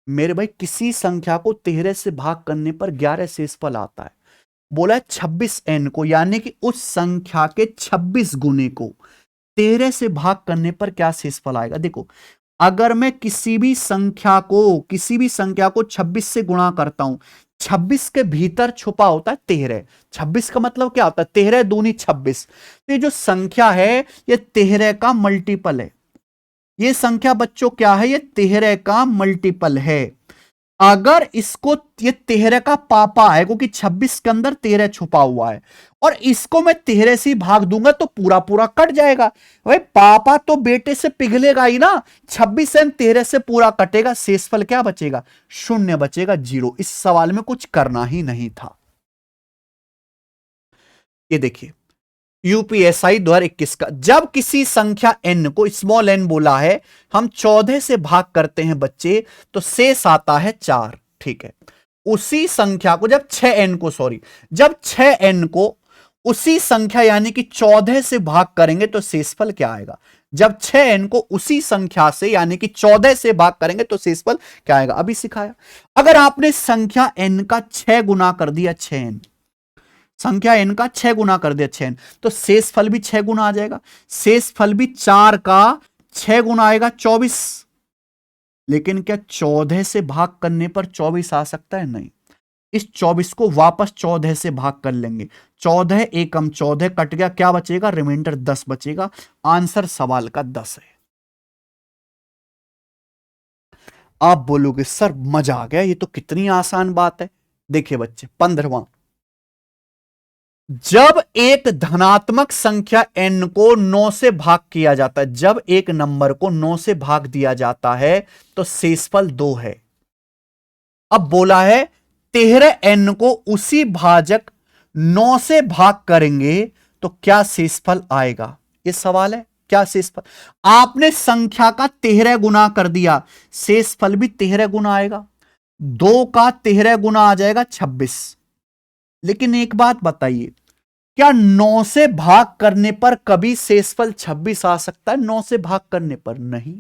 मेरे भाई। किसी संख्या को 13 से भाग करने पर 11 शेषफल आता है। बोला है 26n को, यानी कि उस संख्या के 26 गुने को 13 से भाग करने पर क्या शेषफल आएगा? देखो अगर मैं किसी भी संख्या को 26 से गुणा करता हूं, 26 के भीतर छुपा होता है 13। 26 का मतलब क्या होता है? 13 दूनी 26। तो ये जो संख्या है ये 13 का मल्टीपल है। ये संख्या बच्चों क्या है? ये 13 का मल्टीपल है। अगर इसको ये 13 का पापा है, क्योंकि 26 के अंदर 13 छुपा हुआ है, और इसको मैं 13 से भाग दूंगा तो पूरा पूरा कट जाएगा। भाई पापा तो बेटे से पिघलेगा ही ना। 26 से 13 से पूरा कटेगा, शेषफल क्या बचेगा? 0 बचेगा, 0। इस सवाल में कुछ करना ही नहीं था। ये देखिए यूपीएसआई 2021 का, जब किसी संख्या n को स्मॉल n बोला है, हम 14 से भाग करते हैं बच्चे, तो शेष आता है 4। ठीक है। उसी संख्या को जब 6n को उसी संख्या यानी कि 14 से भाग करेंगे तो शेषफल क्या आएगा? जब 6n को उसी संख्या से यानी कि 14 से भाग करेंगे तो शेषफल क्या आएगा? अभी सिखाया। अगर आपने संख्या n का 6 गुना कर दिया, 6n संख्या n का 6 गुना कर दिया 6n, तो शेषफल भी 6 गुना आ जाएगा। शेषफल भी 4 का 6 गुना आएगा, 24। लेकिन क्या 14 से भाग करने पर 24 आ सकता है? नहीं। इस 24 को वापस 14 से भाग कर लेंगे, 14 एकम 14 कट गया, क्या बचेगा? रिमाइंडर 10 बचेगा। आंसर सवाल का 10 है। आप बोलोगे सर मजा आ गया, ये तो कितनी आसान बात है। देखिए बच्चे 15वां, जब एक धनात्मक संख्या n को 9 से भाग किया जाता है, जब एक नंबर को 9 से भाग दिया जाता है तो शेषफल 2 है। अब बोला है 13n को उसी भाजक 9 से भाग करेंगे तो क्या शेषफल आएगा? यह सवाल है। क्या शेषफल? आपने संख्या का 13 गुना कर दिया, शेषफल भी 13 गुना आएगा। 2 का 13 गुना आ जाएगा 26। लेकिन एक बात बताइए, क्या 9 से भाग करने पर कभी शेषफल 26 आ सकता है? 9 से भाग करने पर नहीं।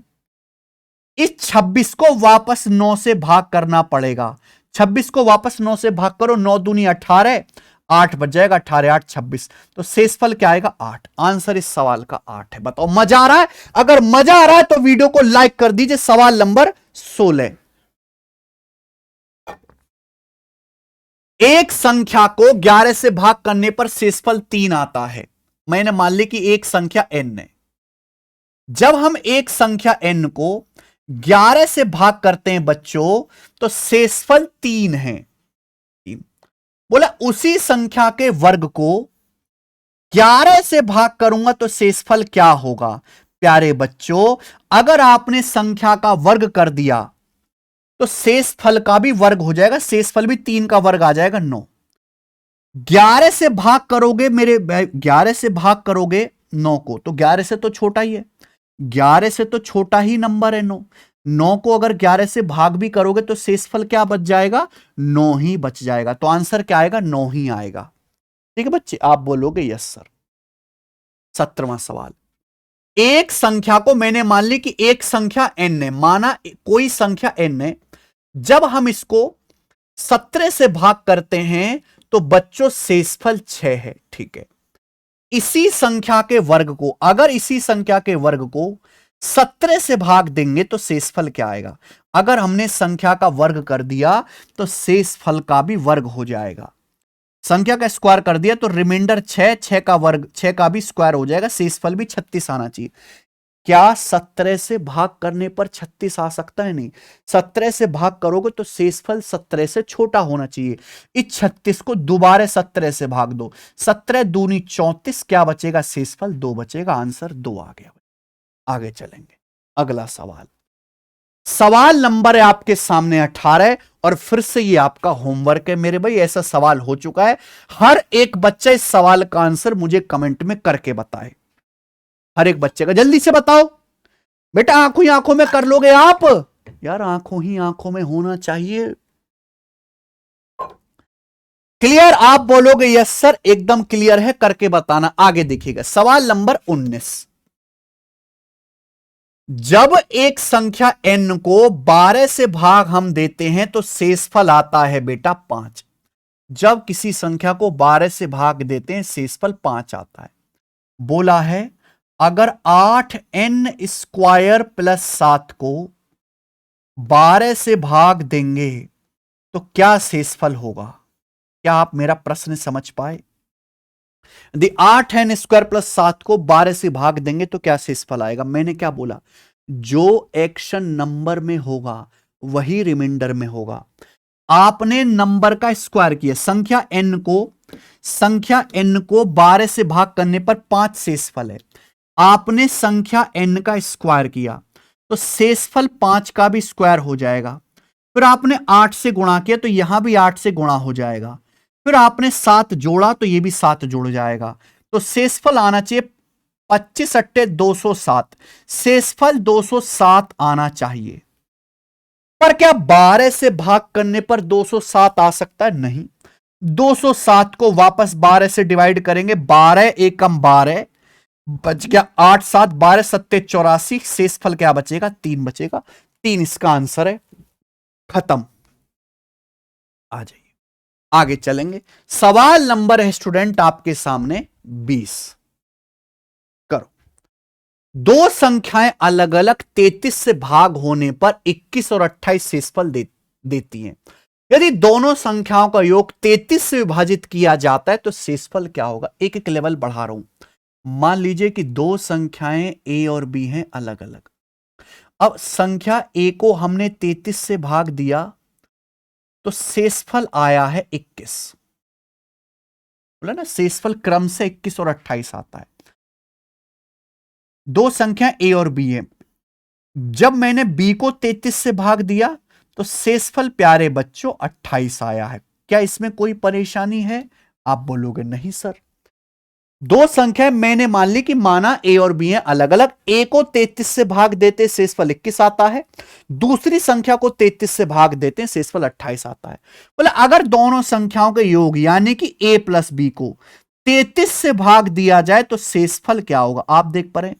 इस 26 को वापस 9 से भाग करना पड़ेगा। 26 को वापस 9 से भाग करो, 9 दूनी 18, 8 बच जाएगा, 18 8 26, तो शेषफल क्या आएगा 8। आंसर इस सवाल का 8 है। बताओ मजा आ रहा है? अगर मजा आ रहा है तो वीडियो को लाइक कर दीजिए। सवाल नंबर 16, एक संख्या को 11 से भाग करने पर शेषफल 3 आता है। मैंने मान ली कि एक संख्या n है। जब हम एक संख्या n को 11 से भाग करते हैं बच्चों, तो शेषफल 3 है। बोला उसी संख्या के वर्ग को 11 से भाग करूंगा तो शेषफल क्या होगा? प्यारे बच्चों, अगर आपने संख्या का वर्ग कर दिया तो शेषफल का भी वर्ग हो जाएगा, शेषफल भी 3 का वर्ग आ जाएगा 9। 11 से भाग करोगे मेरे 11 से भाग करोगे 9 को, तो 11 से तो छोटा ही है, 11 से तो छोटा ही नंबर है 9। 9 को अगर 11 से भाग भी करोगे तो शेषफल क्या बच जाएगा? 9 ही बच जाएगा। तो आंसर क्या आएगा? 9 ही आएगा। ठीक है बच्चे, आप बोलोगे यस सर। 17वां सवाल, एक संख्या को मैंने मान ली कि एक संख्या n है, माना कोई संख्या n है। जब हम इसको 17 से भाग करते हैं तो बच्चों शेषफल 6 है। ठीक है, इसी संख्या के वर्ग को, अगर इसी संख्या के वर्ग को 17 से भाग देंगे तो शेषफल क्या आएगा? अगर हमने संख्या का वर्ग कर दिया तो शेषफल का भी वर्ग हो जाएगा। संख्या का स्क्वायर कर दिया तो रिमाइंडर 6, 6 का वर्ग, 6 का भी स्क्वायर हो जाएगा, शेषफल भी 36 आना चाहिए। क्या 17 से भाग करने पर 36 आ सकता है? नहीं। 17 से भाग करोगे तो शेषफल 17 से छोटा होना चाहिए। इस 36 को दोबारा 17 से भाग दो, 17 दूनी 34, क्या बचेगा? शेषफल 2 बचेगा। आंसर 2 आ गया। आगे चलेंगे, अगला सवाल। सवाल नंबर है आपके सामने 18, और फिर से ये आपका होमवर्क है मेरे भाई। ऐसा सवाल हो चुका है, हर एक बच्चा इस सवाल का आंसर मुझे कमेंट में करके बताए। हर एक बच्चे का जल्दी से बताओ बेटा। आंखों ही आंखों में कर लोगे आप? यार आंखों ही आंखों में होना चाहिए। क्लियर? आप बोलोगे यस सर, एकदम क्लियर है, करके बताना। आगे देखिएगा सवाल नंबर 19, जब एक संख्या n को 12 से भाग हम देते हैं तो शेषफल आता है बेटा 5। जब किसी संख्या को 12 से भाग देते हैं शेषफल 5 आता है। बोला है अगर 8n स्क्वायर प्लस 7 को 12 से भाग देंगे तो क्या शेषफल होगा? क्या आप मेरा प्रश्न समझ पाए? यदि 8n स्क्वायर प्लस 7 को 12 से भाग देंगे तो क्या शेषफल आएगा? मैंने क्या बोला? जो एक्शन नंबर में होगा वही रिमाइंडर में होगा। आपने नंबर का स्क्वायर किया, संख्या n को 12 से भाग करने पर 5 शेषफल है। आपने संख्या n का स्क्वायर किया तो शेषफल 5 का भी स्क्वायर हो जाएगा। फिर आपने 8 से गुणा किया तो यहां भी 8 से गुणा हो जाएगा। फिर आपने 7 जोड़ा तो ये भी 7 जुड़ जाएगा। तो शेषफल आना चाहिए 25 अट्टे 207, शेषफल 207 आना चाहिए। पर क्या 12 से भाग करने पर 207 आ सकता है? नहीं। 207 को वापस 12 से डिवाइड करेंगे, 12 एकम 12 बच गया, 8 7 12 सत्ते 84, शेषफल क्या बचेगा? 3 बचेगा। 3 इसका आंसर है। खत्म। आ जाइए, आगे चलेंगे। सवाल नंबर है स्टूडेंट आपके सामने 20। करो, दो संख्याएं अलग अलग 33 से भाग होने पर 21 और 28 शेषफल देती हैं। यदि दोनों संख्याओं का योग 33 से विभाजित किया जाता है तो शेषफल क्या होगा? एक एक लेवल बढ़ा रहा हूं। मान लीजिए कि दो संख्याएं a और b हैं अलग अलग। अब संख्या a को हमने 33 से भाग दिया तो शेषफल आया है 21। बोला ना, शेषफल क्रम से 21 और 28 आता है। दो संख्या a और b है। जब मैंने b को 33 से भाग दिया तो शेषफल प्यारे बच्चों 28 आया है। क्या इसमें कोई परेशानी है? आप बोलोगे नहीं सर। दो संख्या मैंने मान ली कि माना a और b हैं अलग अलग। a को 33 से भाग देते शेषफल 21 आता है, दूसरी संख्या को 33 से भाग देते हैं शेषफल 28 आता है। बोले अगर दोनों संख्याओं के योग यानी कि a प्लस b को 33 से भाग दिया जाए तो शेषफल क्या होगा? आप देख पा रहे हैं,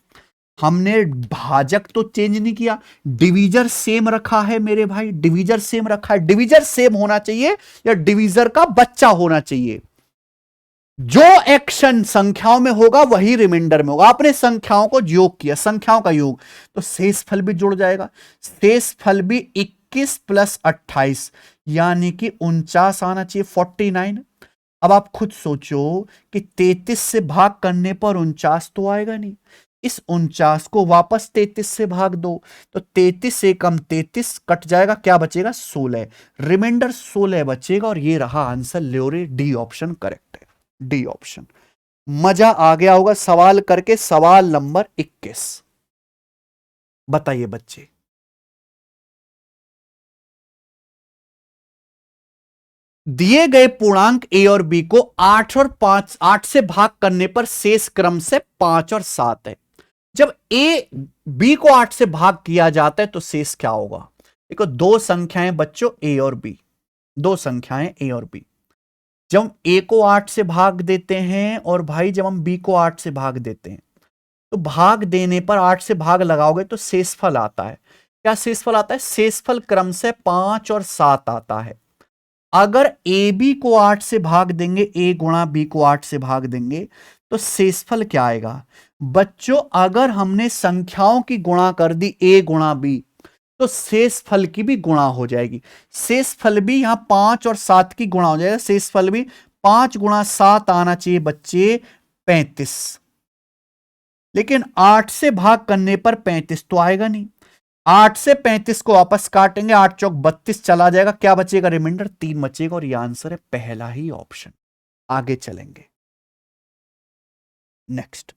हमने भाजक तो चेंज नहीं किया, डिवीजर सेम रखा है मेरे भाई, डिवीजर सेम रखा है। डिवीजर सेम होना चाहिए या डिवीजर का बच्चा होना चाहिए? जो एक्शन संख्याओं में होगा वही रिमाइंडर में होगा। आपने संख्याओं को योग किया, संख्याओं का योग, तो शेषफल भी जुड़ जाएगा। शेषफल भी 21 प्लस 28 यानी कि 49 आना चाहिए, 49। अब आप खुद सोचो कि 33 से भाग करने पर 49 तो आएगा नहीं, इस 49 को वापस 33 से भाग दो, तो 33 से कम 33 कट जाएगा, क्या बचेगा 16, रिमाइंडर 16 बचेगा। और ये रहा आंसर, ल्योरे डी ऑप्शन करेक्ट है, डी ऑप्शन। मजा आ गया होगा सवाल करके। सवाल नंबर 21 बताइए बच्चे। दिए गए पूर्णांक ए और बी को 8 और 5, 8 से भाग करने पर शेष क्रम से 5 और 7 है। जब ए बी को 8 से भाग किया जाता है तो शेष क्या होगा? देखो दो संख्याएं बच्चों, ए और बी, दो संख्याएं ए और बी। जब हम ए को 8 से भाग देते हैं और भाई जब हम बी को 8 से भाग देते हैं, तो भाग देने पर 8 से भाग लगाओगे तो शेषफल आता है। क्या शेषफल आता है? शेषफल क्रम से 5 और 7 आता है। अगर ए बी को 8 से भाग देंगे, ए गुणा बी को 8 से भाग देंगे, तो शेषफल क्या आएगा बच्चों? अगर हमने संख्याओं की गुणा कर दी ए गुणा बी, तो शेषफल की भी गुणा हो जाएगी। शेषफल भी यहां 5 और 7 की गुणा हो जाएगा। शेषफल भी 5 गुणा 7 आना चाहिए बच्चे 35, लेकिन 8 से भाग करने पर 35 तो आएगा नहीं। 8 से 35 को वापस काटेंगे, 8 चौक 32 चला जाएगा, क्या बचेगा? रिमाइंडर 3 बचेगा। और यह आंसर है पहला ही ऑप्शन। आगे चलेंगे, नेक्स्ट।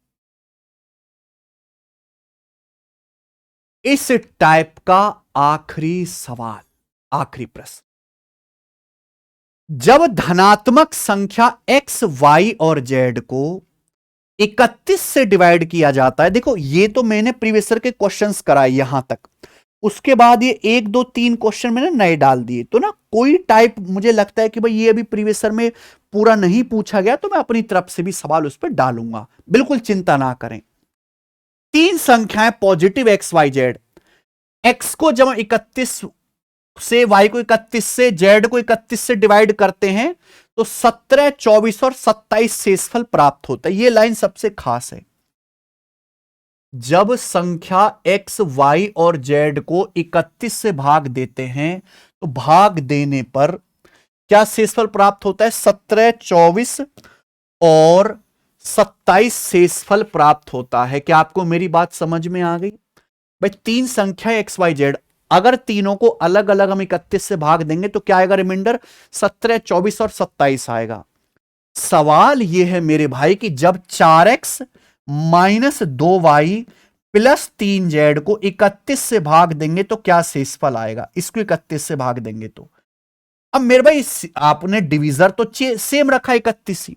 इस टाइप का आखिरी सवाल, आखिरी प्रश्न। जब धनात्मक संख्या x, y और z को 31 से डिवाइड किया जाता है, देखो ये तो मैंने प्रीवियस ईयर के क्वेश्चंस कराए यहां तक, उसके बाद ये 1 2 3 क्वेश्चन मैंने नए डाल दिए। तो ना कोई टाइप मुझे लगता है कि भाई ये अभी प्रीवियस ईयर में पूरा नहीं पूछा गया, तो मैं अपनी तरफ से भी सवाल उस पर डालूंगा, बिल्कुल चिंता ना करें। तीन संख्याएं positive X Y Z, X को जब 31 से, वाई को 31 से, जेड को 31 से डिवाइड करते हैं तो 17, 24 और 27 शेषफल प्राप्त होता है। यह लाइन सबसे खास है। जब संख्या x, y और z को 31 से भाग देते हैं तो भाग देने पर क्या शेषफल प्राप्त होता है? 17, 24 और 27 शेषफल प्राप्त होता है। क्या आपको मेरी बात समझ में आ गई? भाई तीन संख्या x, y, z, अगर तीनों को अलग अलग हम 31 से भाग देंगे तो क्या आएगा रिमाइंडर? 17, 24 और 27 आएगा। सवाल यह है मेरे भाई कि जब 4x minus 2y plus 3z को 31 से भाग देंगे तो क्या शेषफल आएगा? इसको 31 से भाग देंगे तो, अब मेरे भाई आपने डिविजर तो सेम रखा 31 ही,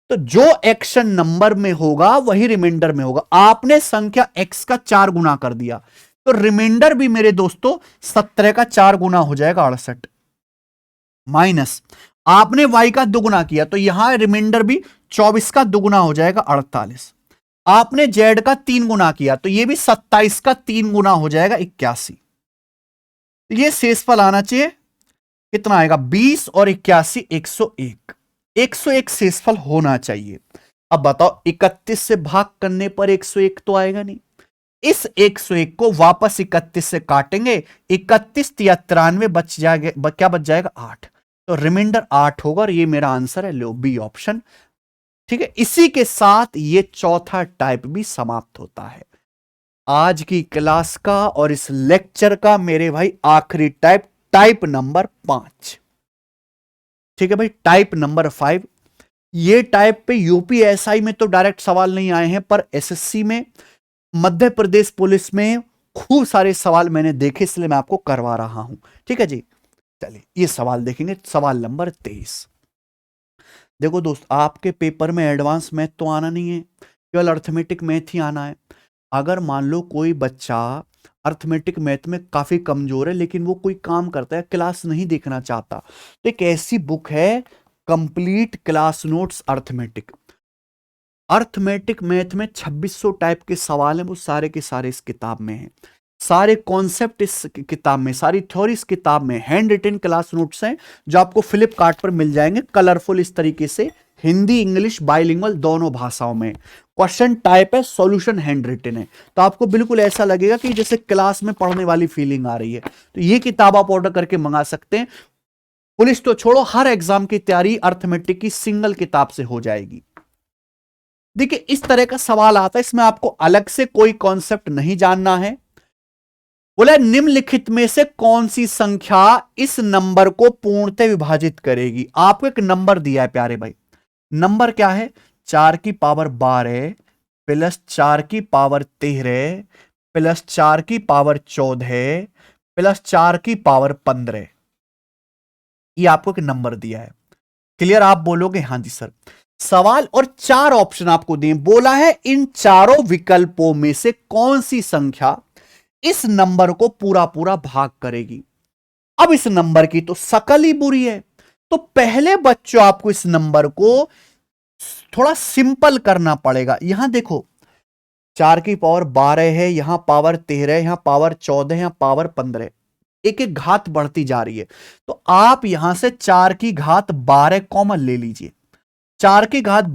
तो जो एक्शन नंबर में होगा वही रिमाइंडर में होगा। आपने संख्या x का 4 गुना कर दिया तो रिमाइंडर भी मेरे दोस्तों 17 का 4 गुना हो जाएगा 68, माइनस आपने y का दुगुना किया तो यहां रिमाइंडर भी 24 का दुगुना हो जाएगा 48, आपने z का 3 गुना किया तो यह भी 27 का 3 गुना हो जाएगा 81। यह शेषफल आना चाहिए कितना आएगा? 20 और 81 101, 101 शेषफल होना चाहिए। अब बताओ 31 से भाग करने पर 101 तो आएगा नहीं, इस 101 को वापस 31 से काटेंगे, 31 या 93 बच जाएगा, क्या बच जाएगा? 8, तो रिमाइंडर 8 होगा। और ये मेरा आंसर है, लो बी ऑप्शन। ठीक है, इसी के साथ ये चौथा टाइप भी समाप्त होता है आज की क्लास का और इस लेक्चर का मेरे भाई आखिरी टाइप, टाइप नंबर 5। ठीक है भाई, टाइप नंबर 5। ये टाइप पे यूपीएसआई में तो डायरेक्ट सवाल नहीं आए हैं, पर एसएससी में, मध्य प्रदेश पुलिस में खूब सारे सवाल मैंने देखे, इसलिए मैं आपको करवा रहा हूं। ठीक है जी, चलिए ये सवाल देखेंगे। सवाल नंबर 23। देखो दोस्त, आपके पेपर में एडवांस मैथ तो आना नहीं है, केवल अर्थमेटिक मैथ ही आना है। अगर मान लो कोई बच्चा अर्थमेटिक मैथ में काफी कमजोर है, लेकिन वो कोई काम करता है, क्लास नहीं देखना चाहता, तो एक ऐसी बुक है complete class notes arithmetic. Arithmetic math में 2600 टाइप के सवाल हैं, वो सारे के सारे इस किताब में हैं। सारे कॉन्सेप्ट इस किताब में, सारी थ्योरी इस किताब में, हैंड रिटन क्लास नोट्स हैं जो आपको फ्लिपकार्ट पर मिल जाएंगे, कलरफुल इस तरीके से, हिंदी इंग्लिश बाइलिंगुअल दोनों भाषाओं में। क्वेश्चन टाइप है, सॉल्यूशन हैंड रिटन है, तो आपको बिल्कुल ऐसा लगेगा कि जैसे क्लास में पढ़ने वाली फीलिंग आ रही है। तो ये किताब आप ऑर्डर करके मंगा सकते हैं। पुलिस तो छोड़ो, हर एग्जाम की तैयारी अर्थमेटिक की सिंगल किताब से हो जाएगी। देखिए इस तरह का सवाल आता है, इसमें आपको अलग से कोई कॉन्सेप्ट नहीं जानना है। बोले निम्नलिखित में से कौन सी संख्या इस नंबर को पूर्णतः विभाजित करेगी। आपको एक नंबर दिया है प्यारे भाई, नंबर क्या है, 4 की पावर 12 प्लस 4 की पावर 13 प्लस 4 की पावर 14 प्लस 4 की पावर 15। ये आपको एक नंबर दिया है। क्लियर? आप बोलोगे हाँ जी सर। सवाल और 4 ऑप्शन आपको दिए, बोला है इन चारों विकल्पों में से कौन सी संख्या इस नंबर को पूरा पूरा भाग करेगी। अब इस नंबर की तो शकल ही बुरी है, तो पहले बच्चों आपको इस नंबर को थोड़ा सिंपल करना पड़ेगा। यहां देखो 4 की पावर 12 है, यहां पावर 13, यहां पावर 14, यहां पावर 15, एक एक घात बढ़ती जा रही है। तो आप यहां से 4 की घात 12 कॉमन ले लीजिए, 4 की घात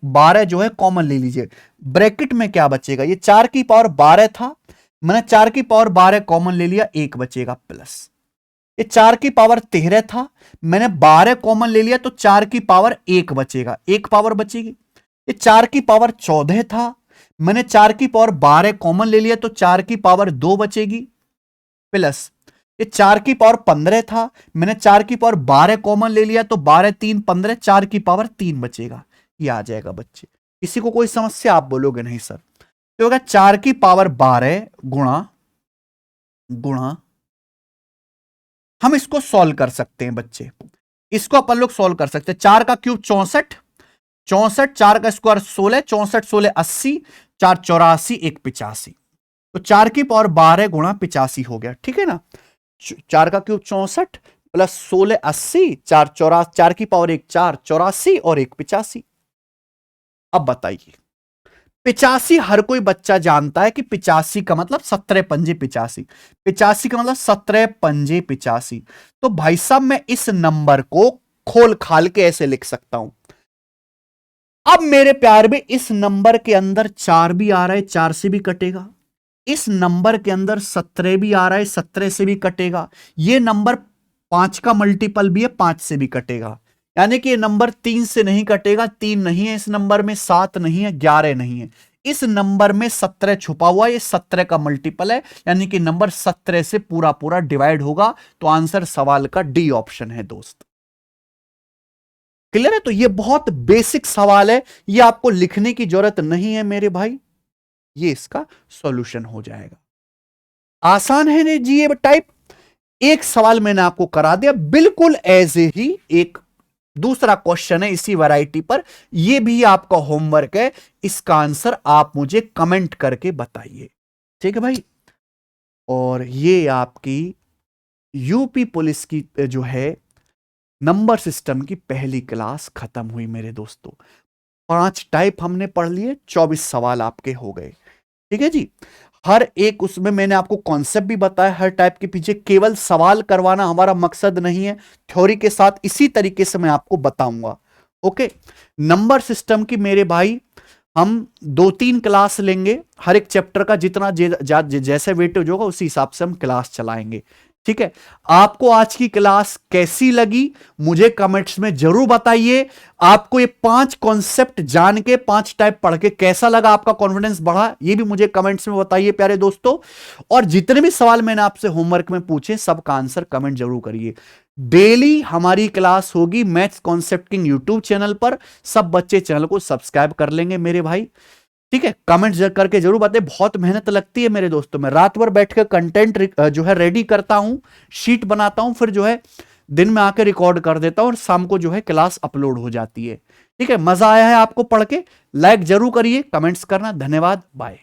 12 जो है कॉमन ले लीजिए। ब्रैकेट में क्या बचेगा, ये 4 की पावर 12 था, मैंने 4 की पावर 12 कॉमन ले लिया, 1 बचेगा प्लस। ये 4 की पावर 13 था, मैंने 12 कॉमन ले लिया तो 4 की पावर 1 बचेगा, 1 पावर बचेगी। ये 4 की पावर 14 था, मैंने 4 की पावर 12 कॉमन ले लिया तो 4 की पावर 2 बचेगी प्लस। ये 4 की पावर 15 था, मैंने 4 की पावर 12 कॉमन ले लिया तो 12 3 15, 4 की पावर 3 बचेगा। ये आ जाएगा बच्चे। किसी को कोई समस्या? आप बोलोगे नहीं सर। तो होगा 4 की पावर 12 गुणा गुणा, हम इसको सॉल्व कर सकते हैं बच्चे, इसको अपन लोग सॉल्व कर सकते हैं। 4 का क्यूब 64, 64, 4 का स्क्वायर 16, 64 16 80, 4 84, 1 85। तो 4 की पावर 12 गुणा 85 हो गया, ठीक है ना। 4 का क्यूब 64 प्लस 16 80, 4 84, 4 की पावर 1 4, 84 और 1 85। अब बताइए 85 हर कोई बच्चा जानता है कि 85 का मतलब 17 पंजे 85, 85 का मतलब 17 पंजे 85। तो भाई साहब मैं इस नंबर को खोल खाल के ऐसे लिख सकता हूं। अब मेरे प्यार में इस नंबर के अंदर 4 भी आ रहा है, 4 से भी कटेगा। इस नंबर के अंदर 17 भी आ रहा है, 17 से भी कटेगा। ये नंबर 5 का मल्टीपल भी है, 5 से भी कटेगा। यानी कि ये नंबर 3 से नहीं कटेगा, 3 नहीं है इस नंबर में, 7 नहीं है, 11 नहीं है। इस नंबर में 17 छुपा हुआ है, ये 17 का मल्टीपल है, यानी कि नंबर 17 से पूरा पूरा डिवाइड होगा। तो आंसर सवाल का डी ऑप्शन है दोस्त। क्लियर है? तो ये बहुत बेसिक सवाल है, ये आपको लिखने की जरूरत नहीं है मेरे भाई, ये इसका सॉल्यूशन हो जाएगा। आसान है ने जी ये टाइप। एक सवाल मैंने आपको करा दिया बिल्कुल ऐसे ही, एक दूसरा क्वेश्चन है इसी वैरायटी पर, यह भी आपका होमवर्क है, इसका आंसर आप मुझे कमेंट करके बताइए, ठीक है भाई। और ये आपकी यूपी पुलिस की जो है नंबर सिस्टम की पहली क्लास खत्म हुई मेरे दोस्तों। 5 टाइप हमने पढ़ लिए, 24 सवाल आपके हो गए, ठीक है जी। हर एक उसमें मैंने आपको कॉन्सेप्ट भी बताया, हर टाइप के पीछे केवल सवाल करवाना हमारा मकसद नहीं है, थ्योरी के साथ इसी तरीके से मैं आपको बताऊंगा। ओके, नंबर सिस्टम की मेरे भाई हम 2-3 क्लास लेंगे, हर एक चैप्टर का जितना जैसे वेटेज होगा उसी हिसाब से हम क्लास चलाएंगे, ठीक है। आपको आज की क्लास कैसी लगी मुझे कमेंट्स में जरूर बताइए। आपको ये 5 कॉन्सेप्ट जान के, 5 टाइप पढ़ के कैसा लगा, आपका कॉन्फिडेंस बढ़ा, ये भी मुझे कमेंट्स में बताइए प्यारे दोस्तों। और जितने भी सवाल मैंने आपसे होमवर्क में पूछे सबका आंसर कमेंट जरूर करिए। डेली हमारी क्लास होगी maths concept king YouTube channel पर, सब बच्चे चैनल को सब्सक्राइब कर लेंगे मेरे भाई, ठीक है। कमेंट करके जरूर बताएं, बहुत मेहनत लगती है मेरे दोस्तों, मैं रात भर बैठकर कंटेंट जो है रेडी करता हूं, शीट बनाता हूं, फिर जो है दिन में आकर रिकॉर्ड कर देता हूं और शाम को जो है क्लास अपलोड हो जाती है, ठीक है। मजा आया है आपको पढ़ के? लाइक जरूर करिए, कमेंट्स करना। धन्यवाद, बाय।